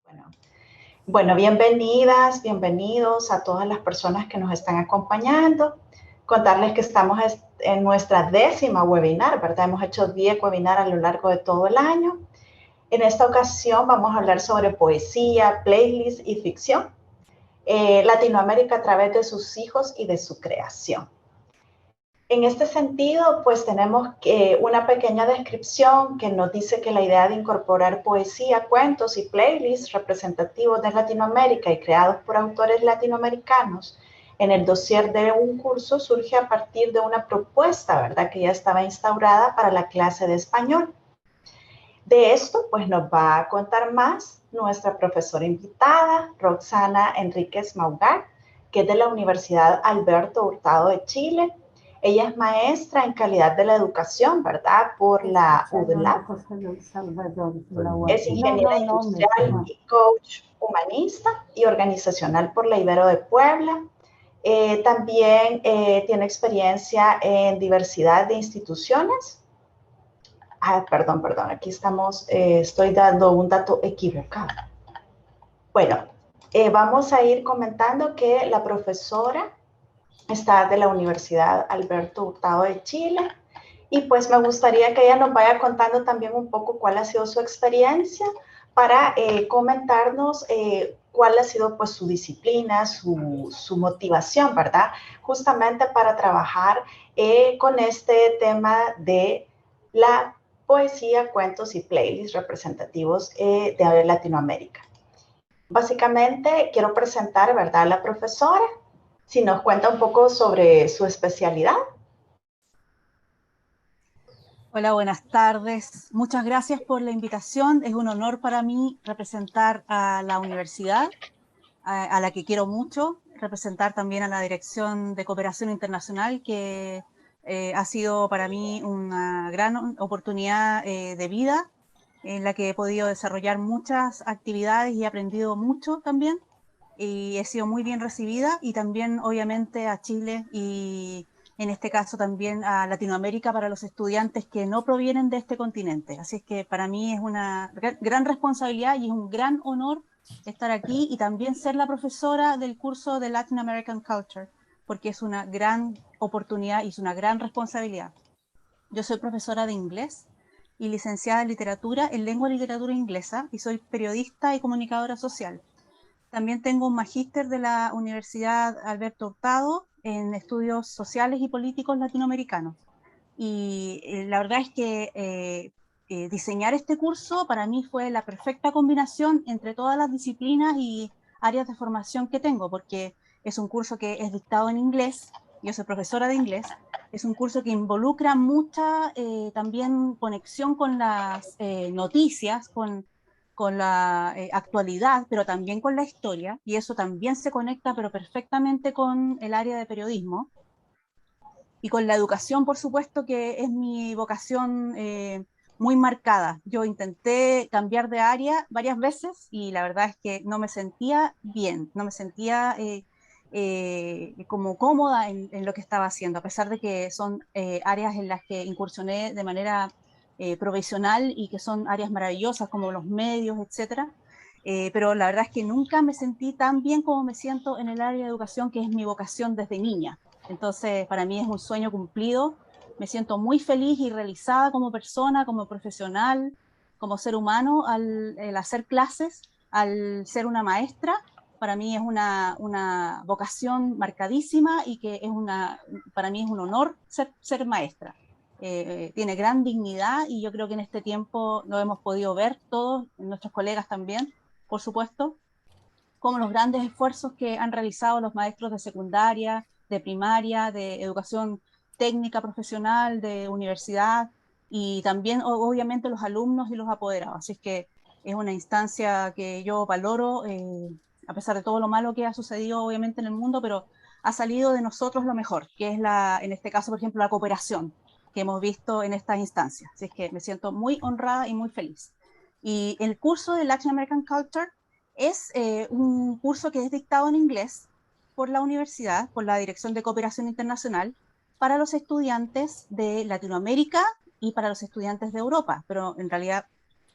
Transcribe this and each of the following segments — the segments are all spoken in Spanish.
Bueno, bueno, bienvenidas, bienvenidos a todas las personas que nos están acompañando. Contarles que estamos en nuestra 10ª webinar, ¿verdad? Hemos hecho 10 webinars a lo largo de todo el año. En esta ocasión vamos a hablar sobre poesía, playlist y ficción. Latinoamérica a través de sus hijos y de su creación. En este sentido, pues tenemos una pequeña descripción que nos dice que la idea de incorporar poesía, cuentos y playlists representativos de Latinoamérica y creados por autores latinoamericanos en el dossier de un curso surge a partir de una propuesta, ¿verdad?, que ya estaba instaurada para la clase de español. De esto, pues nos va a contar más nuestra profesora invitada, Roxana Enríquez Maugar, que es de la Universidad Alberto Hurtado de Chile. Ella es maestra en calidad de la educación, ¿verdad?, por la UDLAP. Es ingeniera industrial y coach humanista y organizacional por la Ibero de Puebla. También tiene experiencia en diversidad de instituciones. Perdón, aquí estoy dando un dato equivocado. Bueno, vamos a ir comentando que la profesora está de la Universidad Alberto Hurtado de Chile y pues me gustaría que ella nos vaya contando también un poco cuál ha sido su experiencia para comentarnos cuál ha sido pues su disciplina, su motivación, ¿verdad? Justamente para trabajar con este tema de la poesía, cuentos y playlists representativos de Latinoamérica. Básicamente quiero presentar, ¿verdad?, a la profesora. Si nos cuenta un poco sobre su especialidad. Hola, buenas tardes. Muchas gracias por la invitación. Es un honor para mí representar a la universidad, a la que quiero mucho, representar también a la Dirección de Cooperación Internacional, que ha sido para mí una gran oportunidad de vida, en la que he podido desarrollar muchas actividades y he aprendido mucho también. Y he sido muy bien recibida, y también obviamente a Chile y en este caso también a Latinoamérica para los estudiantes que no provienen de este continente. Así es que para mí es una gran responsabilidad y es un gran honor estar aquí y también ser la profesora del curso de Latin American Culture, porque es una gran oportunidad y es una gran responsabilidad. Yo soy profesora de inglés y licenciada en literatura, en lengua y literatura inglesa, y soy periodista y comunicadora social. También tengo un magíster de la Universidad Alberto Hurtado en estudios sociales y políticos latinoamericanos. Y la verdad es que diseñar este curso para mí fue la perfecta combinación entre todas las disciplinas y áreas de formación que tengo, porque es un curso que es dictado en inglés, yo soy profesora de inglés, es un curso que involucra mucha también conexión con las noticias, con la actualidad, pero también con la historia, y eso también se conecta pero perfectamente con el área de periodismo y con la educación, por supuesto, que es mi vocación muy marcada. Yo intenté cambiar de área varias veces y la verdad es que no me sentía bien, no me sentía como cómoda en lo que estaba haciendo, a pesar de que son áreas en las que incursioné de manera profesional y que son áreas maravillosas como los medios, etcétera. Pero la verdad es que nunca me sentí tan bien como me siento en el área de educación, que es mi vocación desde niña. Entonces, para mí es un sueño cumplido. Me siento muy feliz y realizada como persona, como profesional, como ser humano al hacer clases, al ser una maestra. Para mí es una vocación marcadísima y que es para mí es un honor ser maestra. Tiene gran dignidad y yo creo que en este tiempo lo hemos podido ver todos, nuestros colegas también, por supuesto, como los grandes esfuerzos que han realizado los maestros de secundaria, de primaria, de educación técnica profesional, de universidad, y también obviamente los alumnos y los apoderados. Así es que es una instancia que yo valoro, a pesar de todo lo malo que ha sucedido obviamente en el mundo, pero ha salido de nosotros lo mejor, que es en este caso, por ejemplo, la cooperación que hemos visto en estas instancias. Así es que me siento muy honrada y muy feliz. Y el curso de Latin American Culture es un curso que es dictado en inglés por la universidad, por la Dirección de Cooperación Internacional, para los estudiantes de Latinoamérica y para los estudiantes de Europa, pero en realidad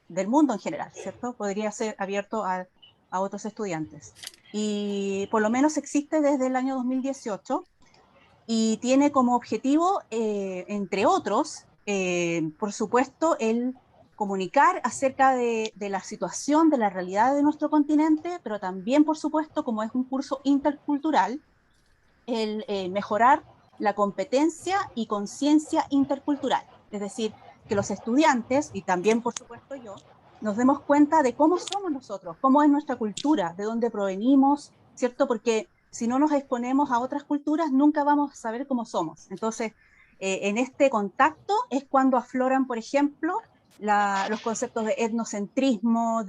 del mundo en general, ¿cierto? Podría ser abierto a a otros estudiantes. Y por lo menos existe desde el año 2018 y tiene como objetivo, entre otros, por supuesto, el comunicar acerca de la situación, de la realidad de nuestro continente, pero también, por supuesto, como es un curso intercultural, el mejorar la competencia y conciencia intercultural. Es decir, que los estudiantes, y también, por supuesto, yo, nos demos cuenta de cómo somos nosotros, cómo es nuestra cultura, de dónde provenimos, ¿cierto? Porque si no nos exponemos a otras culturas, nunca vamos a saber cómo somos. Entonces, en este contacto es cuando afloran, por ejemplo, los conceptos de etnocentrismo,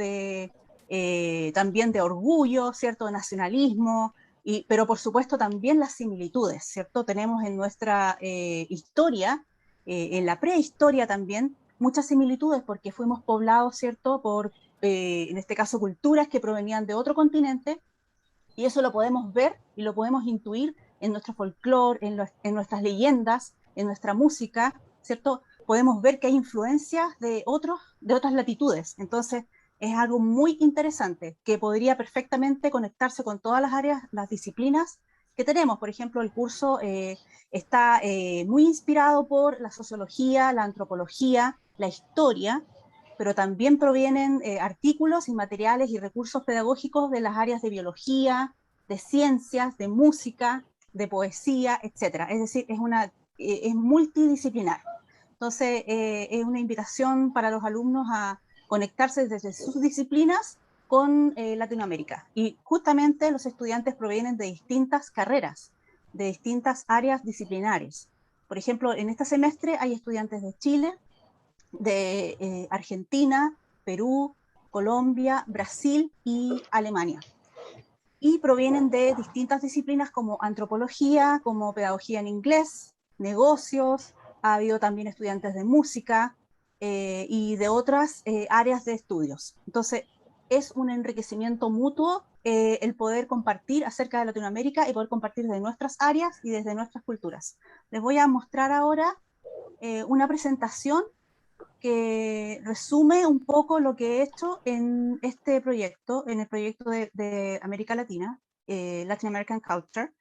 también de orgullo, ¿cierto? De nacionalismo, pero por supuesto también las similitudes, ¿cierto? Tenemos en nuestra historia, en la prehistoria también, muchas similitudes porque fuimos poblados, ¿cierto? Por, en este caso, culturas que provenían de otro continente, y eso lo podemos ver y lo podemos intuir en nuestro folclore, en nuestras leyendas, en nuestra música, ¿cierto? Podemos ver que hay influencias de otras latitudes. Entonces, es algo muy interesante que podría perfectamente conectarse con todas las áreas, las disciplinas que tenemos. Por ejemplo, el curso está muy inspirado por la sociología, la antropología, la historia, pero también provienen artículos y materiales y recursos pedagógicos de las áreas de biología, de ciencias, de música, de poesía, etcétera. Es decir, es multidisciplinar. Entonces, es una invitación para los alumnos a conectarse desde sus disciplinas con Latinoamérica. Y justamente los estudiantes provienen de distintas carreras, de distintas áreas disciplinares. Por ejemplo, en este semestre hay estudiantes de Chile, de Argentina, Perú, Colombia, Brasil y Alemania. Y provienen de distintas disciplinas como antropología, como pedagogía en inglés, negocios, ha habido también estudiantes de música y de otras áreas de estudios. Entonces, es un enriquecimiento mutuo el poder compartir acerca de Latinoamérica y poder compartir de nuestras áreas y desde nuestras culturas. Les voy a mostrar ahora una presentación que resume un poco lo que he hecho en este proyecto, en el proyecto de América Latina, Latin American Culture.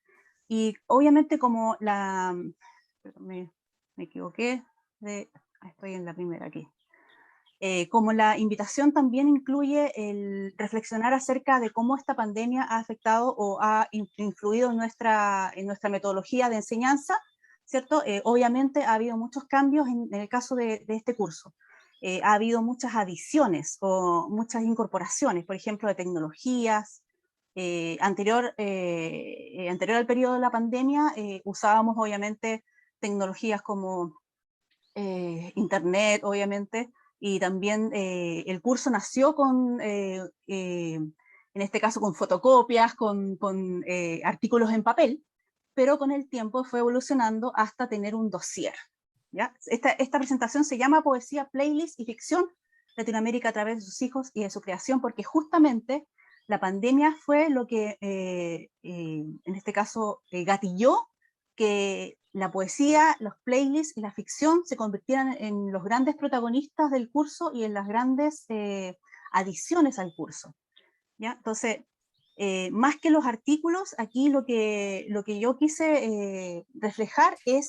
Y obviamente como me equivoqué, estoy en la primera aquí. Como la invitación también incluye el reflexionar acerca de cómo esta pandemia ha afectado o ha influido en nuestra metodología de enseñanza, ¿cierto? Obviamente ha habido muchos cambios en el caso de este curso. Ha habido muchas adiciones o muchas incorporaciones, por ejemplo, de tecnologías. Anterior al periodo de la pandemia, usábamos obviamente tecnologías como Internet, obviamente, y también el curso nació en este caso, con fotocopias, con artículos en papel, pero con el tiempo fue evolucionando hasta tener un dossier. ¿Ya? Esta presentación se llama Poesía, Playlist y Ficción, Latinoamérica a través de sus hijos y de su creación, porque justamente la pandemia fue lo que, en este caso, gatilló que la poesía, los playlists y la ficción se convirtieran en los grandes protagonistas del curso y en las grandes adiciones al curso. ¿Ya? Entonces, más que los artículos, aquí lo que yo quise reflejar es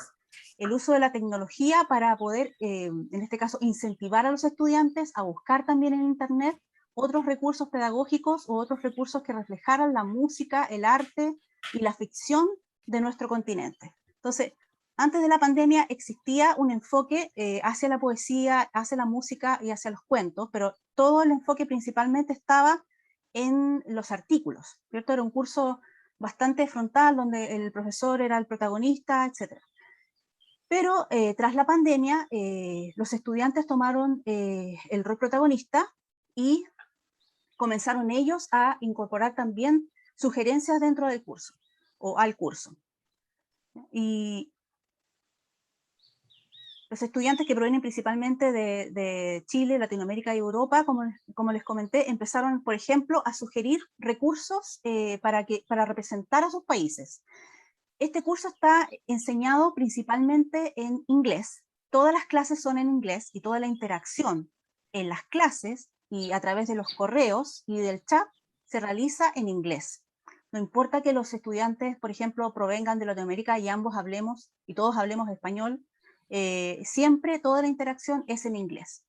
el uso de la tecnología para poder, en este caso, incentivar a los estudiantes a buscar también en Internet otros recursos pedagógicos o otros recursos que reflejaran la música, el arte y la ficción de nuestro continente. Entonces, antes de la pandemia existía un enfoque hacia la poesía, hacia la música y hacia los cuentos, pero todo el enfoque principalmente estaba en los artículos, ¿cierto? Era un curso bastante frontal donde el profesor era el protagonista, etc. Pero tras la pandemia, los estudiantes tomaron el rol protagonista y comenzaron ellos a incorporar también sugerencias dentro del curso o al curso. Y los estudiantes que provienen principalmente de Chile, Latinoamérica y Europa, como les comenté, empezaron, por ejemplo, a sugerir recursos para representar a sus países. Este curso está enseñado principalmente en inglés. Todas las clases son en inglés y toda la interacción en las clases y a través de los correos y del chat se realiza en inglés. No importa que los estudiantes, por ejemplo, provengan de Latinoamérica y ambos hablemos, y todos hablemos español, siempre toda la interacción es en inglés.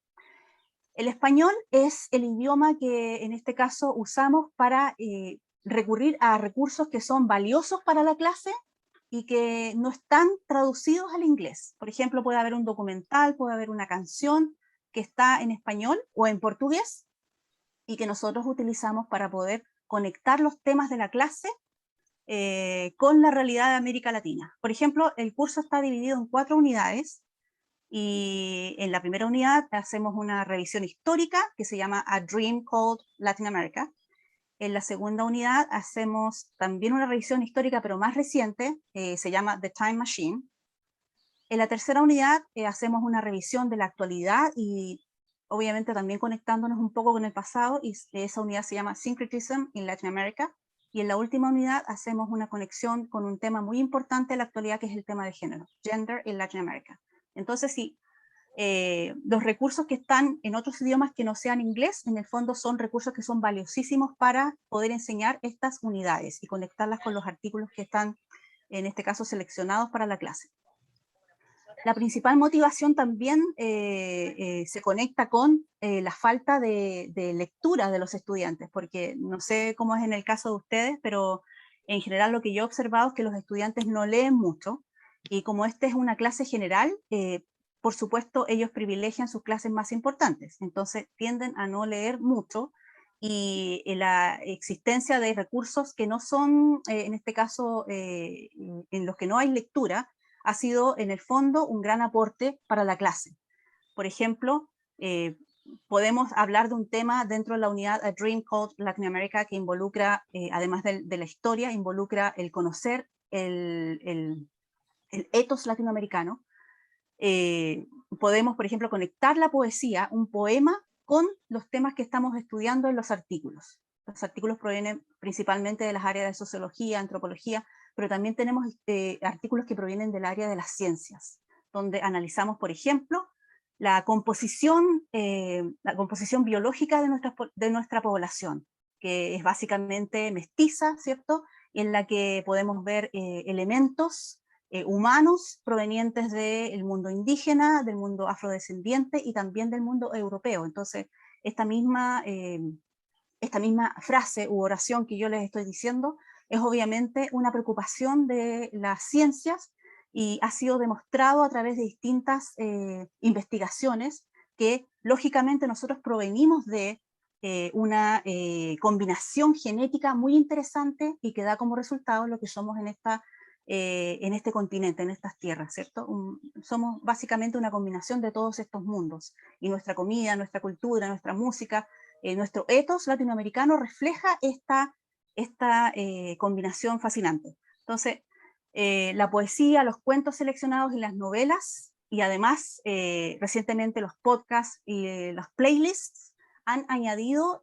El español es el idioma que en este caso usamos para recurrir a recursos que son valiosos para la clase y que no están traducidos al inglés. Por ejemplo, puede haber un documental, puede haber una canción que está en español o en portugués y que nosotros utilizamos para poder conectar los temas de la clase con la realidad de América Latina. Por ejemplo, el curso está dividido en 4 unidades y en la primera unidad hacemos una revisión histórica que se llama A Dream Called Latin America. En la segunda unidad hacemos también una revisión histórica, pero más reciente, se llama The Time Machine. En la tercera unidad hacemos una revisión de la actualidad y obviamente también conectándonos un poco con el pasado, y esa unidad se llama Syncretism in Latin America. Y en la última unidad hacemos una conexión con un tema muy importante de la actualidad, que es el tema de género, Gender in Latin America. Entonces, sí, los recursos que están en otros idiomas que no sean inglés, en el fondo son recursos que son valiosísimos para poder enseñar estas unidades y conectarlas con los artículos que están, en este caso, seleccionados para la clase. La principal motivación también se conecta con la falta de lectura de los estudiantes, porque no sé cómo es en el caso de ustedes, pero en general lo que yo he observado es que los estudiantes no leen mucho, y como esta es una clase general, por supuesto ellos privilegian sus clases más importantes, entonces tienden a no leer mucho, y la existencia de recursos que no son, en este caso, en los que no hay lectura, ha sido en el fondo un gran aporte para la clase. Por ejemplo, podemos hablar de un tema dentro de la unidad A Dream Called Latin America que involucra, además de la historia, involucra el conocer el ethos latinoamericano. Podemos, por ejemplo, conectar la poesía, un poema, con los temas que estamos estudiando en los artículos. Los artículos provienen principalmente de las áreas de sociología, antropología, pero también tenemos artículos que provienen del área de las ciencias, donde analizamos, por ejemplo, la composición biológica de nuestra población, que es básicamente mestiza, ¿cierto? En la que podemos ver elementos humanos provenientes del mundo indígena, del mundo afrodescendiente y también del mundo europeo. Entonces, esta misma frase u oración que yo les estoy diciendo es obviamente una preocupación de las ciencias y ha sido demostrado a través de distintas investigaciones que lógicamente nosotros provenimos de una combinación genética muy interesante y que da como resultado lo que somos en este continente, en estas tierras, ¿cierto? Somos básicamente una combinación de todos estos mundos, y nuestra comida, nuestra cultura, nuestra música, nuestro ethos latinoamericano refleja esta combinación fascinante. Entonces, la poesía, los cuentos seleccionados y las novelas, y además recientemente los podcasts y las playlists han añadido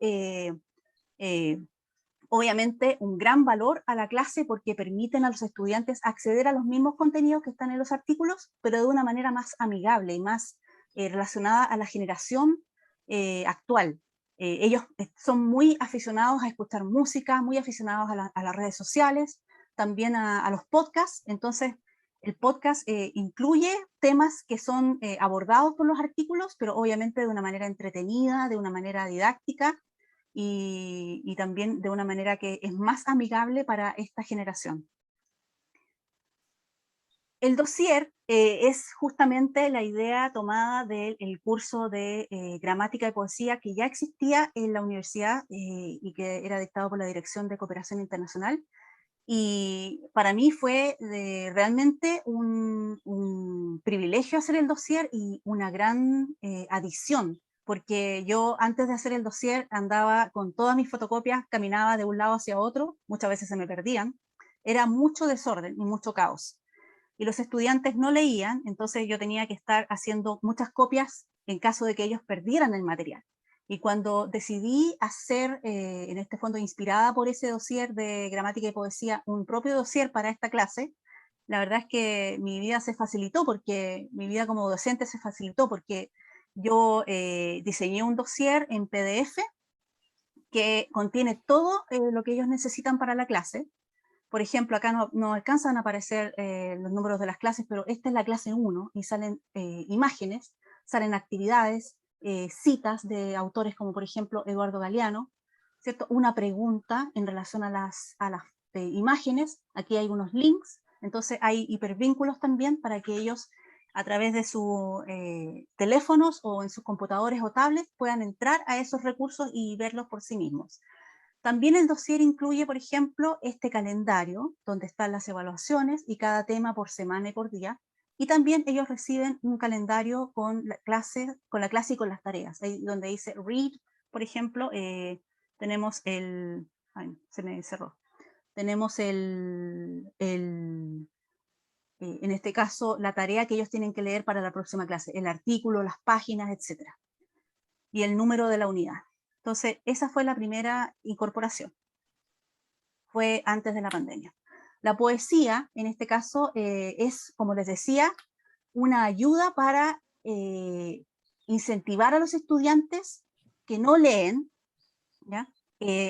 obviamente un gran valor a la clase, porque permiten a los estudiantes acceder a los mismos contenidos que están en los artículos, pero de una manera más amigable y más relacionada a la generación actual. Ellos son muy aficionados a escuchar música, muy aficionados a las redes sociales, también a los podcasts. Entonces, el podcast incluye temas que son abordados por los artículos, pero obviamente de una manera entretenida, de una manera didáctica, y también de una manera que es más amigable para esta generación. El dossier es justamente la idea tomada del curso de gramática y poesía que ya existía en la universidad y que era dictado por la Dirección de Cooperación Internacional. Y para mí fue realmente un privilegio hacer el dossier y una gran adición, porque yo antes de hacer el dossier andaba con todas mis fotocopias, caminaba de un lado hacia otro, muchas veces se me perdían, era mucho desorden y mucho caos. Y los estudiantes no leían, entonces yo tenía que estar haciendo muchas copias en caso de que ellos perdieran el material. Y cuando decidí hacer, en este fondo inspirada por ese dossier de gramática y poesía, un propio dossier para esta clase, la verdad es que mi vida se facilitó, porque mi vida como docente se facilitó, porque yo diseñé un dossier en PDF que contiene todo lo que ellos necesitan para la clase. Por ejemplo, acá no alcanzan a aparecer los números de las clases, pero esta es la clase 1 y salen imágenes, salen actividades, citas de autores como por ejemplo Eduardo Galeano, ¿cierto? Una pregunta en relación a las imágenes, aquí hay unos links, entonces hay hipervínculos también para que ellos a través de sus teléfonos o en sus computadores o tablets puedan entrar a esos recursos y verlos por sí mismos. También el dossier incluye, por ejemplo, este calendario donde están las evaluaciones y cada tema por semana y por día. Y también ellos reciben un calendario con la clase y con las tareas. Ahí donde dice read, por ejemplo, tenemos el... Ay, se me cerró. Tenemos en este caso, la tarea que ellos tienen que leer para la próxima clase, el artículo, las páginas, etc. Y el número de la unidad. Entonces, esa fue la primera incorporación. Fue antes de la pandemia. La poesía, en este caso, es, como les decía, una ayuda para incentivar a los estudiantes que no leen, ¿ya?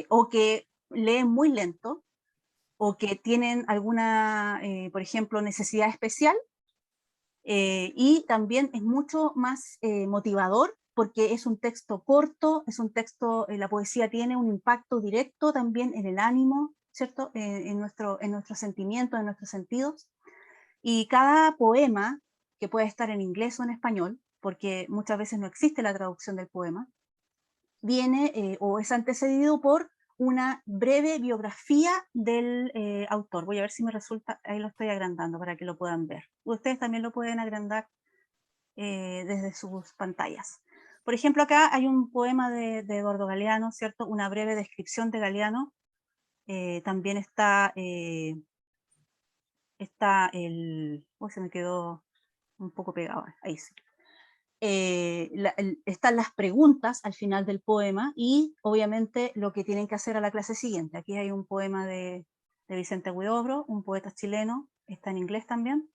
O que leen muy lento, o que tienen alguna, por ejemplo, necesidad especial, y también es mucho más motivador porque es un texto corto, es un texto, la poesía tiene un impacto directo también en el ánimo, ¿cierto? En nuestros sentimientos, en nuestros sentidos. Y cada poema, que puede estar en inglés o en español, porque muchas veces no existe la traducción del poema, viene o es antecedido por una breve biografía del autor. Voy a ver si me resulta, ahí lo estoy agrandando para que lo puedan ver. Ustedes también lo pueden agrandar desde sus pantallas. Por ejemplo, acá hay un poema de Eduardo Galeano, ¿cierto? Una breve descripción de Galeano. También está se me quedó un poco pegado, ahí sí. Están las preguntas al final del poema y obviamente lo que tienen que hacer a la clase siguiente. Aquí hay un poema de Vicente Huidobro, un poeta chileno, está en inglés también.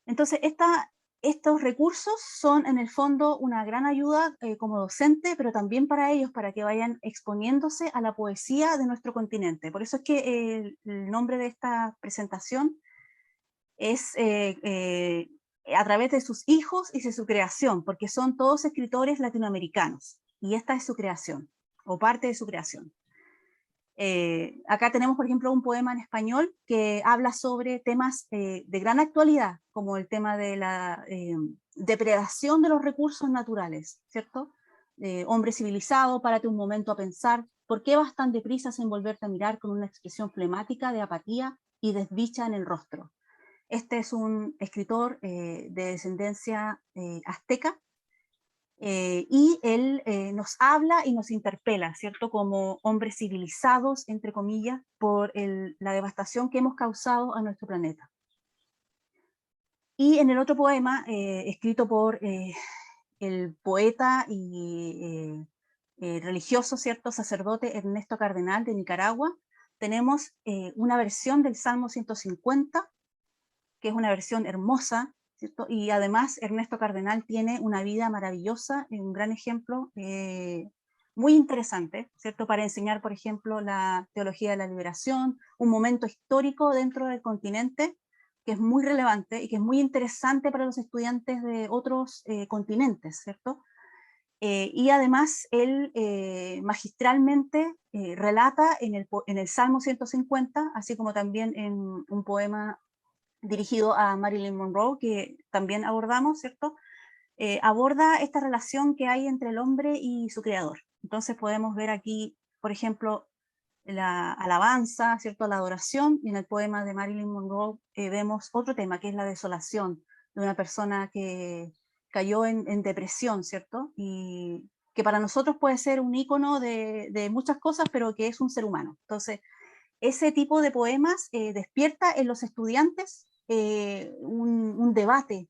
Entonces, estos recursos son en el fondo una gran ayuda como docente, pero también para ellos, para que vayan exponiéndose a la poesía de nuestro continente. Por eso es que el nombre de esta presentación es a través de sus hijos y de su creación, porque son todos escritores latinoamericanos, y esta es su creación, o parte de su creación. Acá tenemos, por ejemplo, un poema en español que habla sobre temas de gran actualidad, como el tema de la depredación de los recursos naturales, ¿cierto? Hombre civilizado, párate un momento a pensar, ¿por qué vas tan deprisa sin volverte a mirar con una expresión flemática de apatía y desdicha en el rostro? Este es un escritor de descendencia azteca, y él nos habla y nos interpela, ¿cierto? Como hombres civilizados, entre comillas, por la devastación que hemos causado a nuestro planeta. Y en el otro poema, escrito por el poeta y religioso, ¿cierto? Sacerdote Ernesto Cardenal de Nicaragua, tenemos una versión del Salmo 150, que es una versión hermosa, ¿cierto? Y además Ernesto Cardenal tiene una vida maravillosa, un gran ejemplo, muy interesante, ¿cierto? Para enseñar, por ejemplo, la teología de la liberación, un momento histórico dentro del continente que es muy relevante y que es muy interesante para los estudiantes de otros continentes, ¿cierto? Y además él magistralmente relata en el Salmo 150, así como también en un poema dirigido a Marilyn Monroe, que también abordamos, ¿cierto? Aborda esta relación que hay entre el hombre y su creador. Entonces podemos ver aquí, por ejemplo, la alabanza, ¿cierto? La adoración, y en el poema de Marilyn Monroe vemos otro tema, que es la desolación de una persona que cayó en depresión, ¿cierto? Y que para nosotros puede ser un ícono de muchas cosas, pero que es un ser humano. Entonces, ese tipo de poemas despierta en los estudiantes un debate,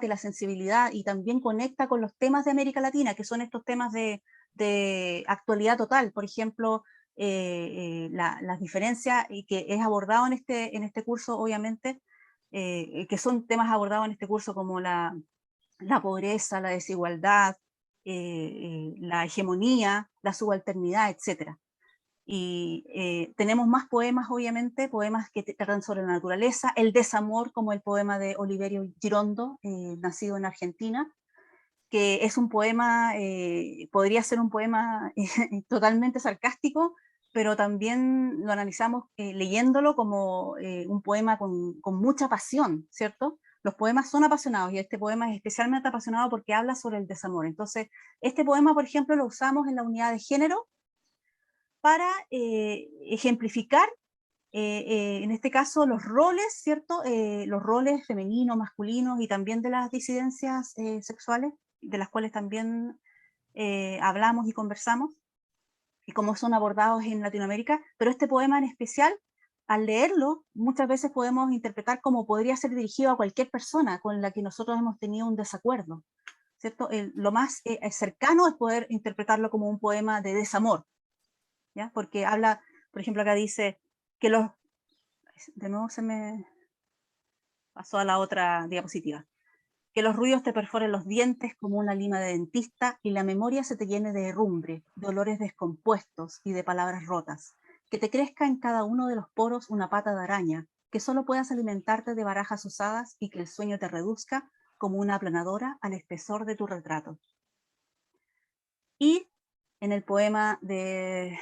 la sensibilidad, y también conecta con los temas de América Latina, que son estos temas de actualidad total. Por ejemplo, las diferencias, y que es abordado en este curso, obviamente, que son temas abordados en este curso como la pobreza, la desigualdad, la hegemonía, la subalternidad, etc. Y tenemos más poemas, obviamente, poemas que tratan sobre la naturaleza, el desamor, como el poema de Oliverio Girondo, nacido en Argentina, que es un poema, podría ser un poema totalmente sarcástico, pero también lo analizamos leyéndolo como un poema con mucha pasión, ¿cierto? Los poemas son apasionados y este poema es especialmente apasionado porque habla sobre el desamor. Entonces, este poema, por ejemplo, lo usamos en la unidad de género para ejemplificar, en este caso, los roles, ¿cierto? Los roles femeninos, masculinos y también de las disidencias sexuales, de las cuales también hablamos y conversamos, y cómo son abordados en Latinoamérica, pero este poema en especial, al leerlo, muchas veces podemos interpretar como podría ser dirigido a cualquier persona con la que nosotros hemos tenido un desacuerdo, ¿cierto? Lo más cercano es poder interpretarlo como un poema de desamor, ¿ya? Porque habla, por ejemplo, acá dice que los... De nuevo se me pasó a la otra diapositiva. Que los ruidos te perforen los dientes como una lima de dentista y la memoria se te llene de herrumbre, de olores descompuestos y de palabras rotas. Que te crezca en cada uno de los poros una pata de araña, que solo puedas alimentarte de barajas usadas y que el sueño te reduzca como una aplanadora al espesor de tu retrato. Y en el poema del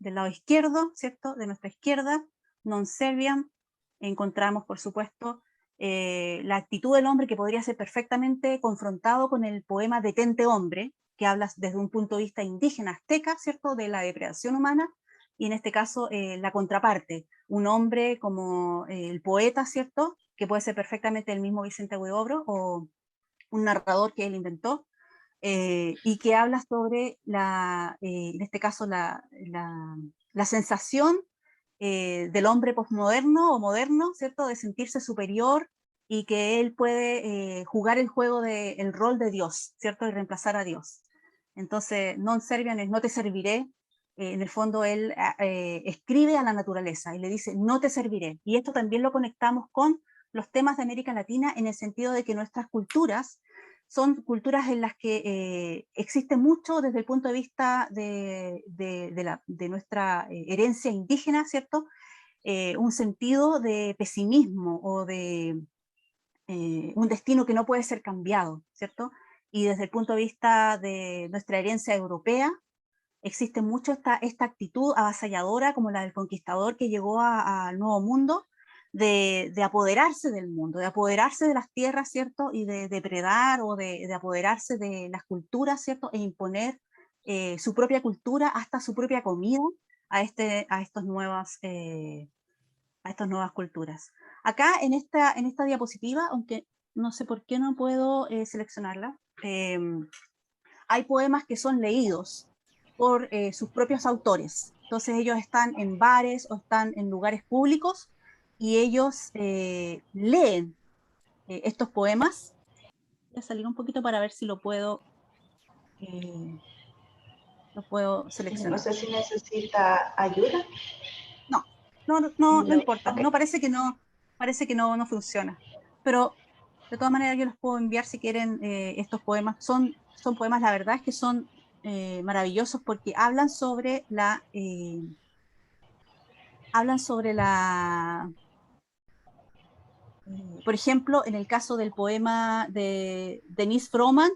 lado izquierdo, ¿cierto? De nuestra izquierda, Non Serviam, encontramos, por supuesto, la actitud del hombre que podría ser perfectamente confrontado con el poema Detente Hombre, que habla desde un punto de vista indígena azteca, ¿cierto? De la depredación humana, y en este caso la contraparte, un hombre como el poeta, ¿cierto? Que puede ser perfectamente el mismo Vicente Huidobro o un narrador que él inventó, y que habla sobre, en este caso, la sensación del hombre posmoderno o moderno, ¿cierto? De sentirse superior y que él puede jugar el juego del rol de Dios, ¿cierto? Y reemplazar a Dios. Entonces, non serviam es no te serviré. En el fondo él escribe a la naturaleza y le dice, no te serviré. Y esto también lo conectamos con los temas de América Latina en el sentido de que nuestras culturas son culturas en las que existe mucho desde el punto de vista de nuestra herencia indígena, ¿cierto? Un sentido de pesimismo o de un destino que no puede ser cambiado, ¿cierto? Y desde el punto de vista de nuestra herencia europea, existe mucho esta actitud avasalladora como la del conquistador que llegó al Nuevo Mundo, de apoderarse del mundo, de apoderarse de las tierras, ¿cierto? Y de depredar o de apoderarse de las culturas, ¿cierto? E imponer su propia cultura, hasta su propia comida a estas nuevas culturas. Acá en esta diapositiva, aunque no sé por qué no puedo seleccionarla, hay poemas que son leídos por sus propios autores. Entonces ellos están en bares o están en lugares públicos y ellos leen estos poemas. Voy a salir un poquito para ver si lo puedo No seleccionar. sé si necesita ayuda. No No. importa. Ok. No parece que no funciona. Pero de todas maneras yo los puedo enviar si quieren estos poemas. Son poemas, la verdad es que son maravillosos porque hablan sobre por ejemplo, en el caso del poema de Denise Frohman,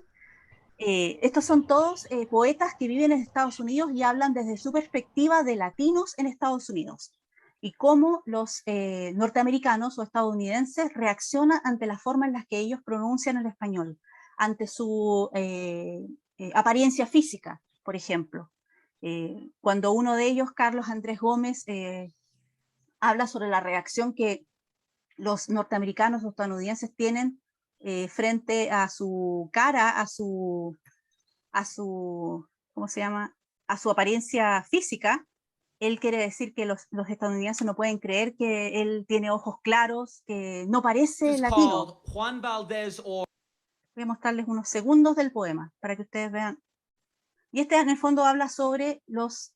estos son todos poetas que viven en Estados Unidos y hablan desde su perspectiva de latinos en Estados Unidos y cómo los norteamericanos o estadounidenses reaccionan ante la forma en la que ellos pronuncian el español, ante su apariencia física, por ejemplo. Cuando uno de ellos, Carlos Andrés Gómez, habla sobre la reacción que los norteamericanos o estadounidenses tienen frente a su cara, ¿cómo se llama? A su apariencia física. Él quiere decir que los estadounidenses no pueden creer que él tiene ojos claros, que no parece latino. Juan Valdez or... Voy a mostrarles unos segundos del poema para que ustedes vean. Y este en el fondo habla sobre los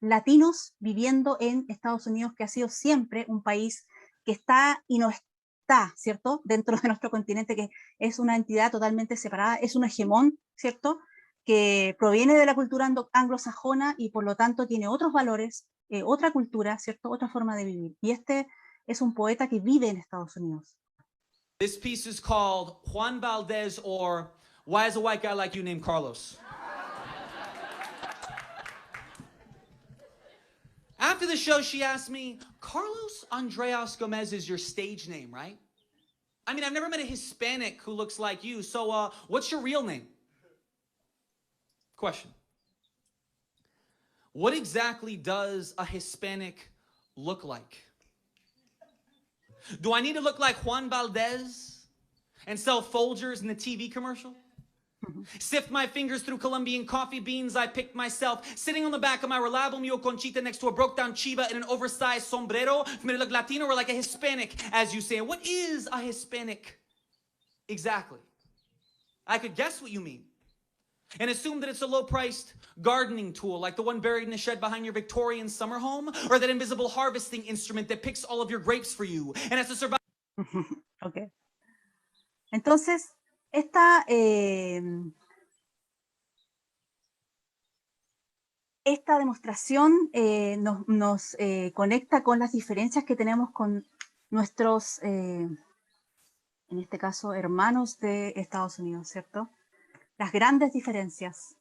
latinos viviendo en Estados Unidos, que ha sido siempre un país que está y no está, ¿cierto?, dentro de nuestro continente, que es una entidad totalmente separada, es un hegemón, ¿cierto?, que proviene de la cultura anglosajona y por lo tanto tiene otros valores, otra cultura, ¿cierto?, otra forma de vivir. Y este es un poeta que vive en Estados Unidos. This piece is called Juan Valdez, or Why is a White Guy Like You Named Carlos? After the show, she asked me, Carlos Andreas Gomez is your stage name, right? I mean, I've never met a Hispanic who looks like you, so what's your real name? Question. What exactly does a Hispanic look like? Do I need to look like Juan Valdez and sell Folgers in the TV commercial? Sift my fingers through Colombian coffee beans I picked myself, sitting on the back of my reliable mule Conchita next to a broke-down Chiva in an oversized sombrero for me to look Latino or like a Hispanic, as you say. And what is a Hispanic exactly? I could guess what you mean and assume that it's a low-priced gardening tool like the one buried in the shed behind your Victorian summer home, or that invisible harvesting instrument that picks all of your grapes for you and has to survive. Okay. Entonces, esta demostración nos conecta con las diferencias que tenemos con nuestros, en este caso, hermanos de Estados Unidos, ¿cierto? Las grandes diferencias.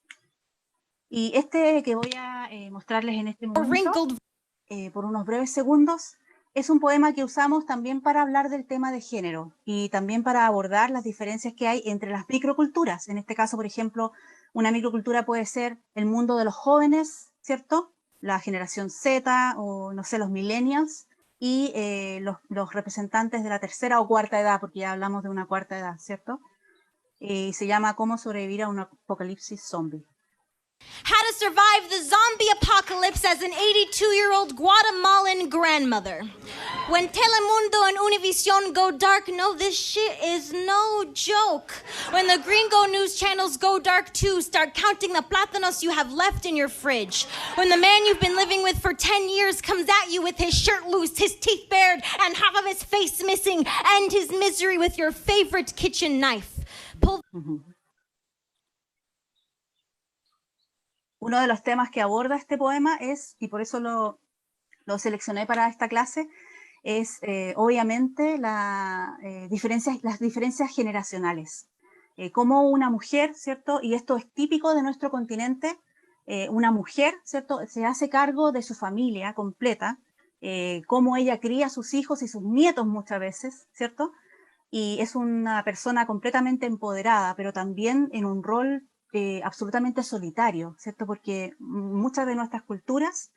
Y este que voy a mostrarles en este momento, por unos breves segundos, es un poema que usamos también para hablar del tema de género y también para abordar las diferencias que hay entre las microculturas. En este caso, por ejemplo, una microcultura puede ser el mundo de los jóvenes, ¿cierto? La generación Z o, no sé, los millennials y los representantes de la tercera o cuarta edad, porque ya hablamos de una cuarta edad, ¿cierto? Y se llama Cómo sobrevivir a un apocalipsis zombie. How to survive the zombie apocalypse as an 82-year-old Guatemalan grandmother. When Telemundo and Univision go dark, no, this shit is no joke. When the gringo news channels go dark too, start counting the plátanos you have left in your fridge. When the man you've been living with for 10 years comes at you with his shirt loose, his teeth bared, and half of his face missing, and his misery with your favorite kitchen knife. Pull Uno de los temas que aborda este poema es, y por eso lo seleccioné para esta clase, es obviamente las diferencias generacionales. Como una mujer, ¿cierto? Y esto es típico de nuestro continente, una mujer, ¿cierto? Se hace cargo de su familia completa, cómo ella cría a sus hijos y sus nietos muchas veces, ¿cierto? Y es una persona completamente empoderada, pero también en un rol absolutamente solitario, ¿cierto? Porque muchas de nuestras culturas,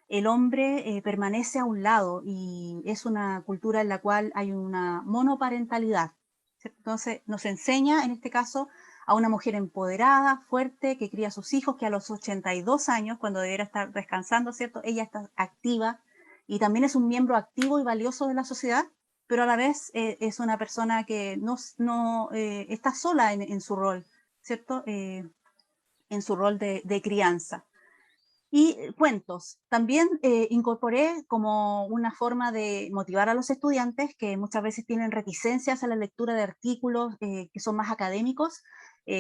el hombre permanece a un lado y es una cultura en la cual hay una monoparentalidad, ¿cierto? Entonces nos enseña, en este caso, a una mujer empoderada, fuerte, que cría a sus hijos, que a los 82 años, cuando debiera estar descansando, ¿cierto? Ella está activa y también es un miembro activo y valioso de la sociedad, pero a la vez es una persona que no está sola en su rol, ¿cierto? En su rol de crianza. Y cuentos. También incorporé como una forma de motivar a los estudiantes que muchas veces tienen reticencias a la lectura de artículos que son más académicos,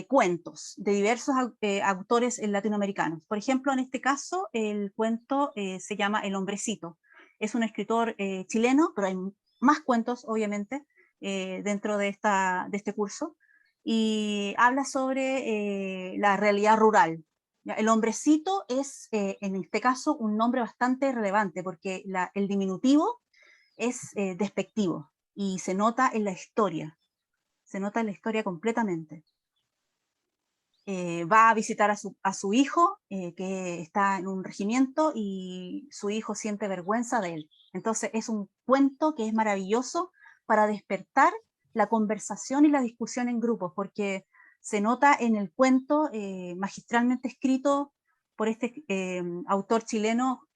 cuentos de diversos autores latinoamericanos. Por ejemplo, en este caso, el cuento se llama El Hombrecito. Es un escritor chileno, pero hay más cuentos, obviamente, dentro de este curso. Y habla sobre la realidad rural. El hombrecito es, en este caso, un nombre bastante relevante porque el diminutivo es despectivo y se nota en la historia completamente. Va a visitar a su hijo que está en un regimiento y su hijo siente vergüenza de él. Entonces es un cuento que es maravilloso para despertar la conversación y la discusión en grupos, porque se nota en el cuento magistralmente escrito por este autor chileno,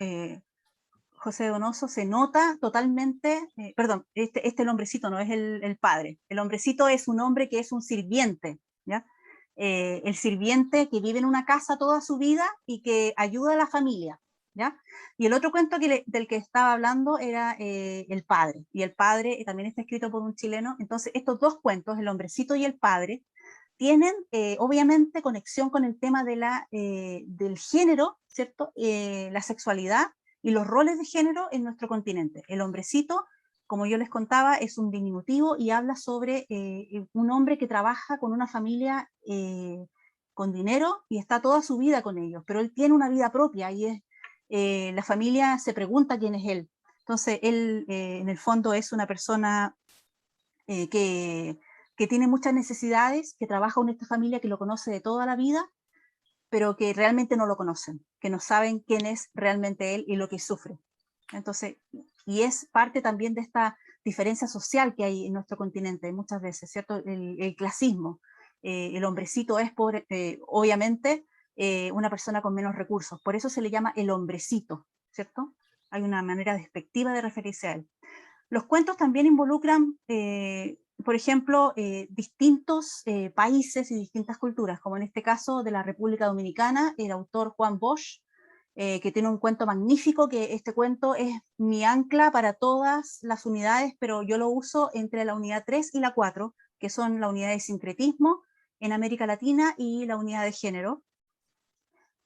José Donoso, se nota totalmente, perdón, el hombrecito no es el padre, el hombrecito es un hombre que es un sirviente, ¿ya? El sirviente que vive en una casa toda su vida y que ayuda a la familia, ¿ya? Y el otro cuento del que estaba hablando era El Padre, y El Padre también está escrito por un chileno. Entonces estos dos cuentos, El Hombrecito y El Padre, tienen obviamente conexión con el tema del género, ¿cierto? La sexualidad y los roles de género en nuestro continente. El Hombrecito, como yo les contaba, es un diminutivo y habla sobre un hombre que trabaja con una familia con dinero y está toda su vida con ellos, pero él tiene una vida propia y la familia se pregunta quién es él. Entonces él en el fondo es una persona que tiene muchas necesidades, que trabaja con esta familia que lo conoce de toda la vida, pero que realmente no lo conocen, que no saben quién es realmente él y lo que sufre. Entonces, y es parte también de esta diferencia social que hay en nuestro continente muchas veces, ¿cierto? El clasismo. El hombrecito es, obviamente, una persona con menos recursos. Por eso se le llama el hombrecito, ¿cierto? Hay una manera despectiva de referirse a él. Los cuentos también involucran, por ejemplo, distintos países y distintas culturas, como en este caso de la República Dominicana, el autor Juan Bosch, que tiene un cuento magnífico, que este cuento es mi ancla para todas las unidades, pero yo lo uso entre la unidad 3 y la 4, que son la unidad de sincretismo en América Latina y la unidad de género,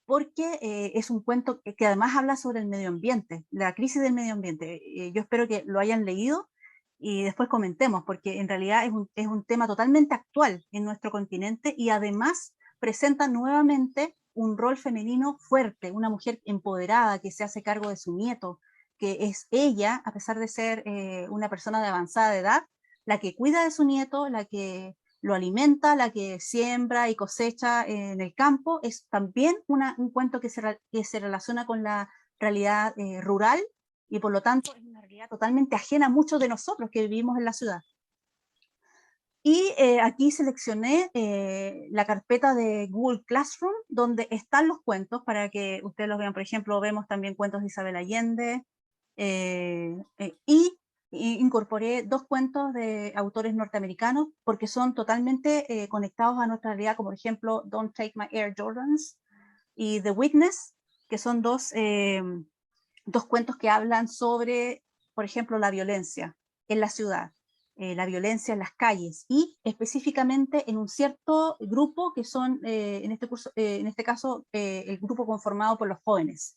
porque es un cuento que además habla sobre el medio ambiente, la crisis del medio ambiente. Yo espero que lo hayan leído y después comentemos, porque en realidad es un tema totalmente actual en nuestro continente y además presenta nuevamente un rol femenino fuerte, una mujer empoderada que se hace cargo de su nieto, que es ella, a pesar de ser una persona de avanzada edad, la que cuida de su nieto, la que lo alimenta, la que siembra y cosecha en el campo. Es también un cuento que se relaciona con la realidad rural y por lo tanto es una realidad totalmente ajena a muchos de nosotros que vivimos en la ciudad. Y aquí seleccioné la carpeta de Google Classroom, donde están los cuentos para que ustedes los vean. Por ejemplo, vemos también cuentos de Isabel Allende, y incorporé dos cuentos de autores norteamericanos porque son totalmente conectados a nuestra realidad, como por ejemplo Don't Take My Air Jordans y The Witness, que son dos cuentos que hablan sobre, por ejemplo, la violencia en la ciudad, la violencia en las calles y específicamente en un cierto grupo que son, en este caso, el grupo conformado por los jóvenes.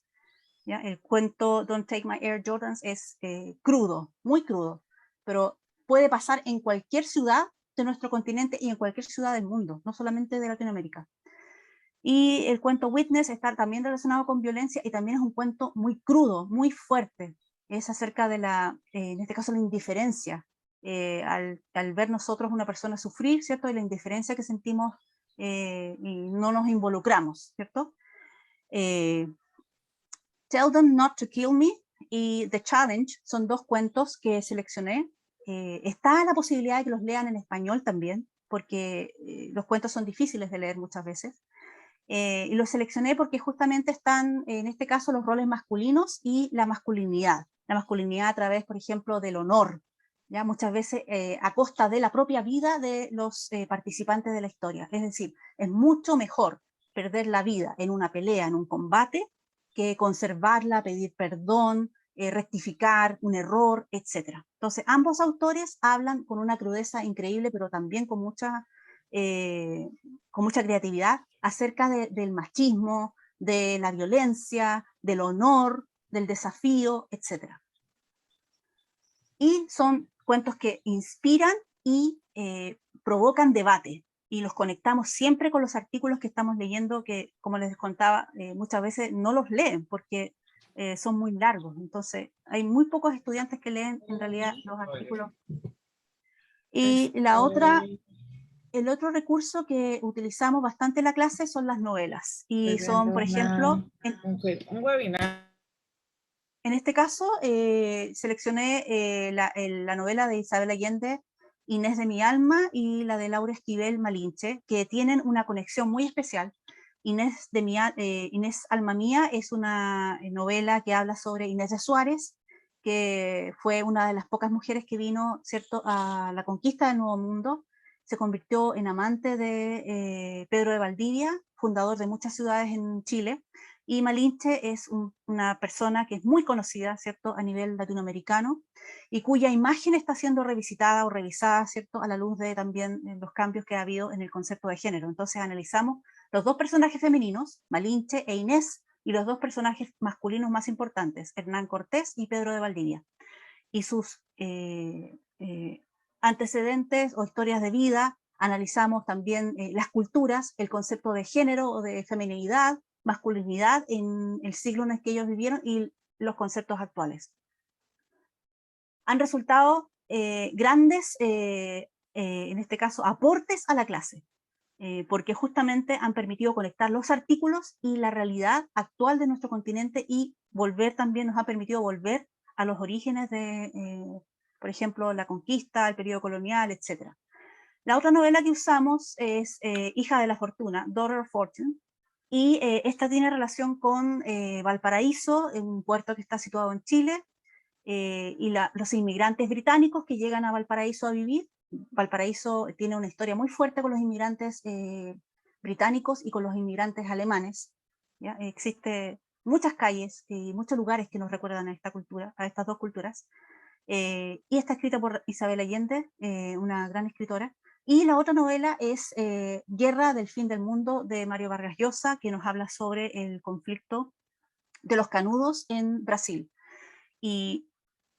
¿Ya? El cuento Don't Take My Air Jordans es crudo, muy crudo, pero puede pasar en cualquier ciudad de nuestro continente y en cualquier ciudad del mundo, no solamente de Latinoamérica. Y el cuento Witness está también relacionado con violencia y también es un cuento muy crudo, muy fuerte. Es acerca de en este caso, la indiferencia. Al ver nosotros una persona sufrir, ¿cierto? Y la indiferencia que sentimos y no nos involucramos, ¿cierto? Tell Them Not to Kill Me y The Challenge son dos cuentos que seleccioné. Está la posibilidad de que los lean en español también, porque los cuentos son difíciles de leer muchas veces. Y los seleccioné porque justamente están, en este caso, los roles masculinos y la masculinidad. La masculinidad a través, por ejemplo, del honor, ¿ya? Muchas veces a costa de la propia vida de los participantes de la historia. Es decir, es mucho mejor perder la vida en una pelea, en un combate, que conservarla, pedir perdón, rectificar un error, etc. Entonces, ambos autores hablan con una crudeza increíble, pero también con mucha creatividad acerca del machismo, de la violencia, del honor, del desafío, etc. Y son cuentos que inspiran y provocan debate, y los conectamos siempre con los artículos que estamos leyendo, que, como les contaba, muchas veces no los leen porque son muy largos. Entonces, hay muy pocos estudiantes que leen en realidad los artículos. Y el otro recurso que utilizamos bastante en la clase son las novelas. Y son, por ejemplo, un webinar. En este caso, seleccioné la novela de Isabel Allende, Inés de mi alma, y la de Laura Esquivel Malinche, que tienen una conexión muy especial. Inés Alma Mía es una novela que habla sobre Inés de Suárez, que fue una de las pocas mujeres que vino, ¿cierto?, a la conquista del Nuevo Mundo. Se convirtió en amante de Pedro de Valdivia, fundador de muchas ciudades en Chile, Y Malinche es una persona que es muy conocida, ¿cierto?, a nivel latinoamericano, y cuya imagen está siendo revisitada o revisada, ¿cierto?, a la luz de también los cambios que ha habido en el concepto de género. Entonces analizamos los dos personajes femeninos, Malinche e Inés, y los dos personajes masculinos más importantes, Hernán Cortés y Pedro de Valdivia, y sus antecedentes o historias de vida. Analizamos también las culturas, el concepto de género o de feminidad, masculinidad en el siglo en el que ellos vivieron y los conceptos actuales. Han resultado grandes, en este caso, aportes a la clase, porque justamente han permitido conectar los artículos y la realidad actual de nuestro continente, y también nos ha permitido volver a los orígenes de, por ejemplo, la conquista, el periodo colonial, etc. La otra novela que usamos es Hija de la Fortuna, Daughter of Fortune, y esta tiene relación con Valparaíso, un puerto que está situado en Chile, y los inmigrantes británicos que llegan a Valparaíso a vivir. Valparaíso tiene una historia muy fuerte con los inmigrantes británicos y con los inmigrantes alemanes, ¿ya? Existe muchas calles y muchos lugares que nos recuerdan a esta cultura, a estas dos culturas, y está escrita por Isabel Allende, una gran escritora. Y la otra novela es Guerra del Fin del Mundo, de Mario Vargas Llosa, que nos habla sobre el conflicto de los canudos en Brasil. Y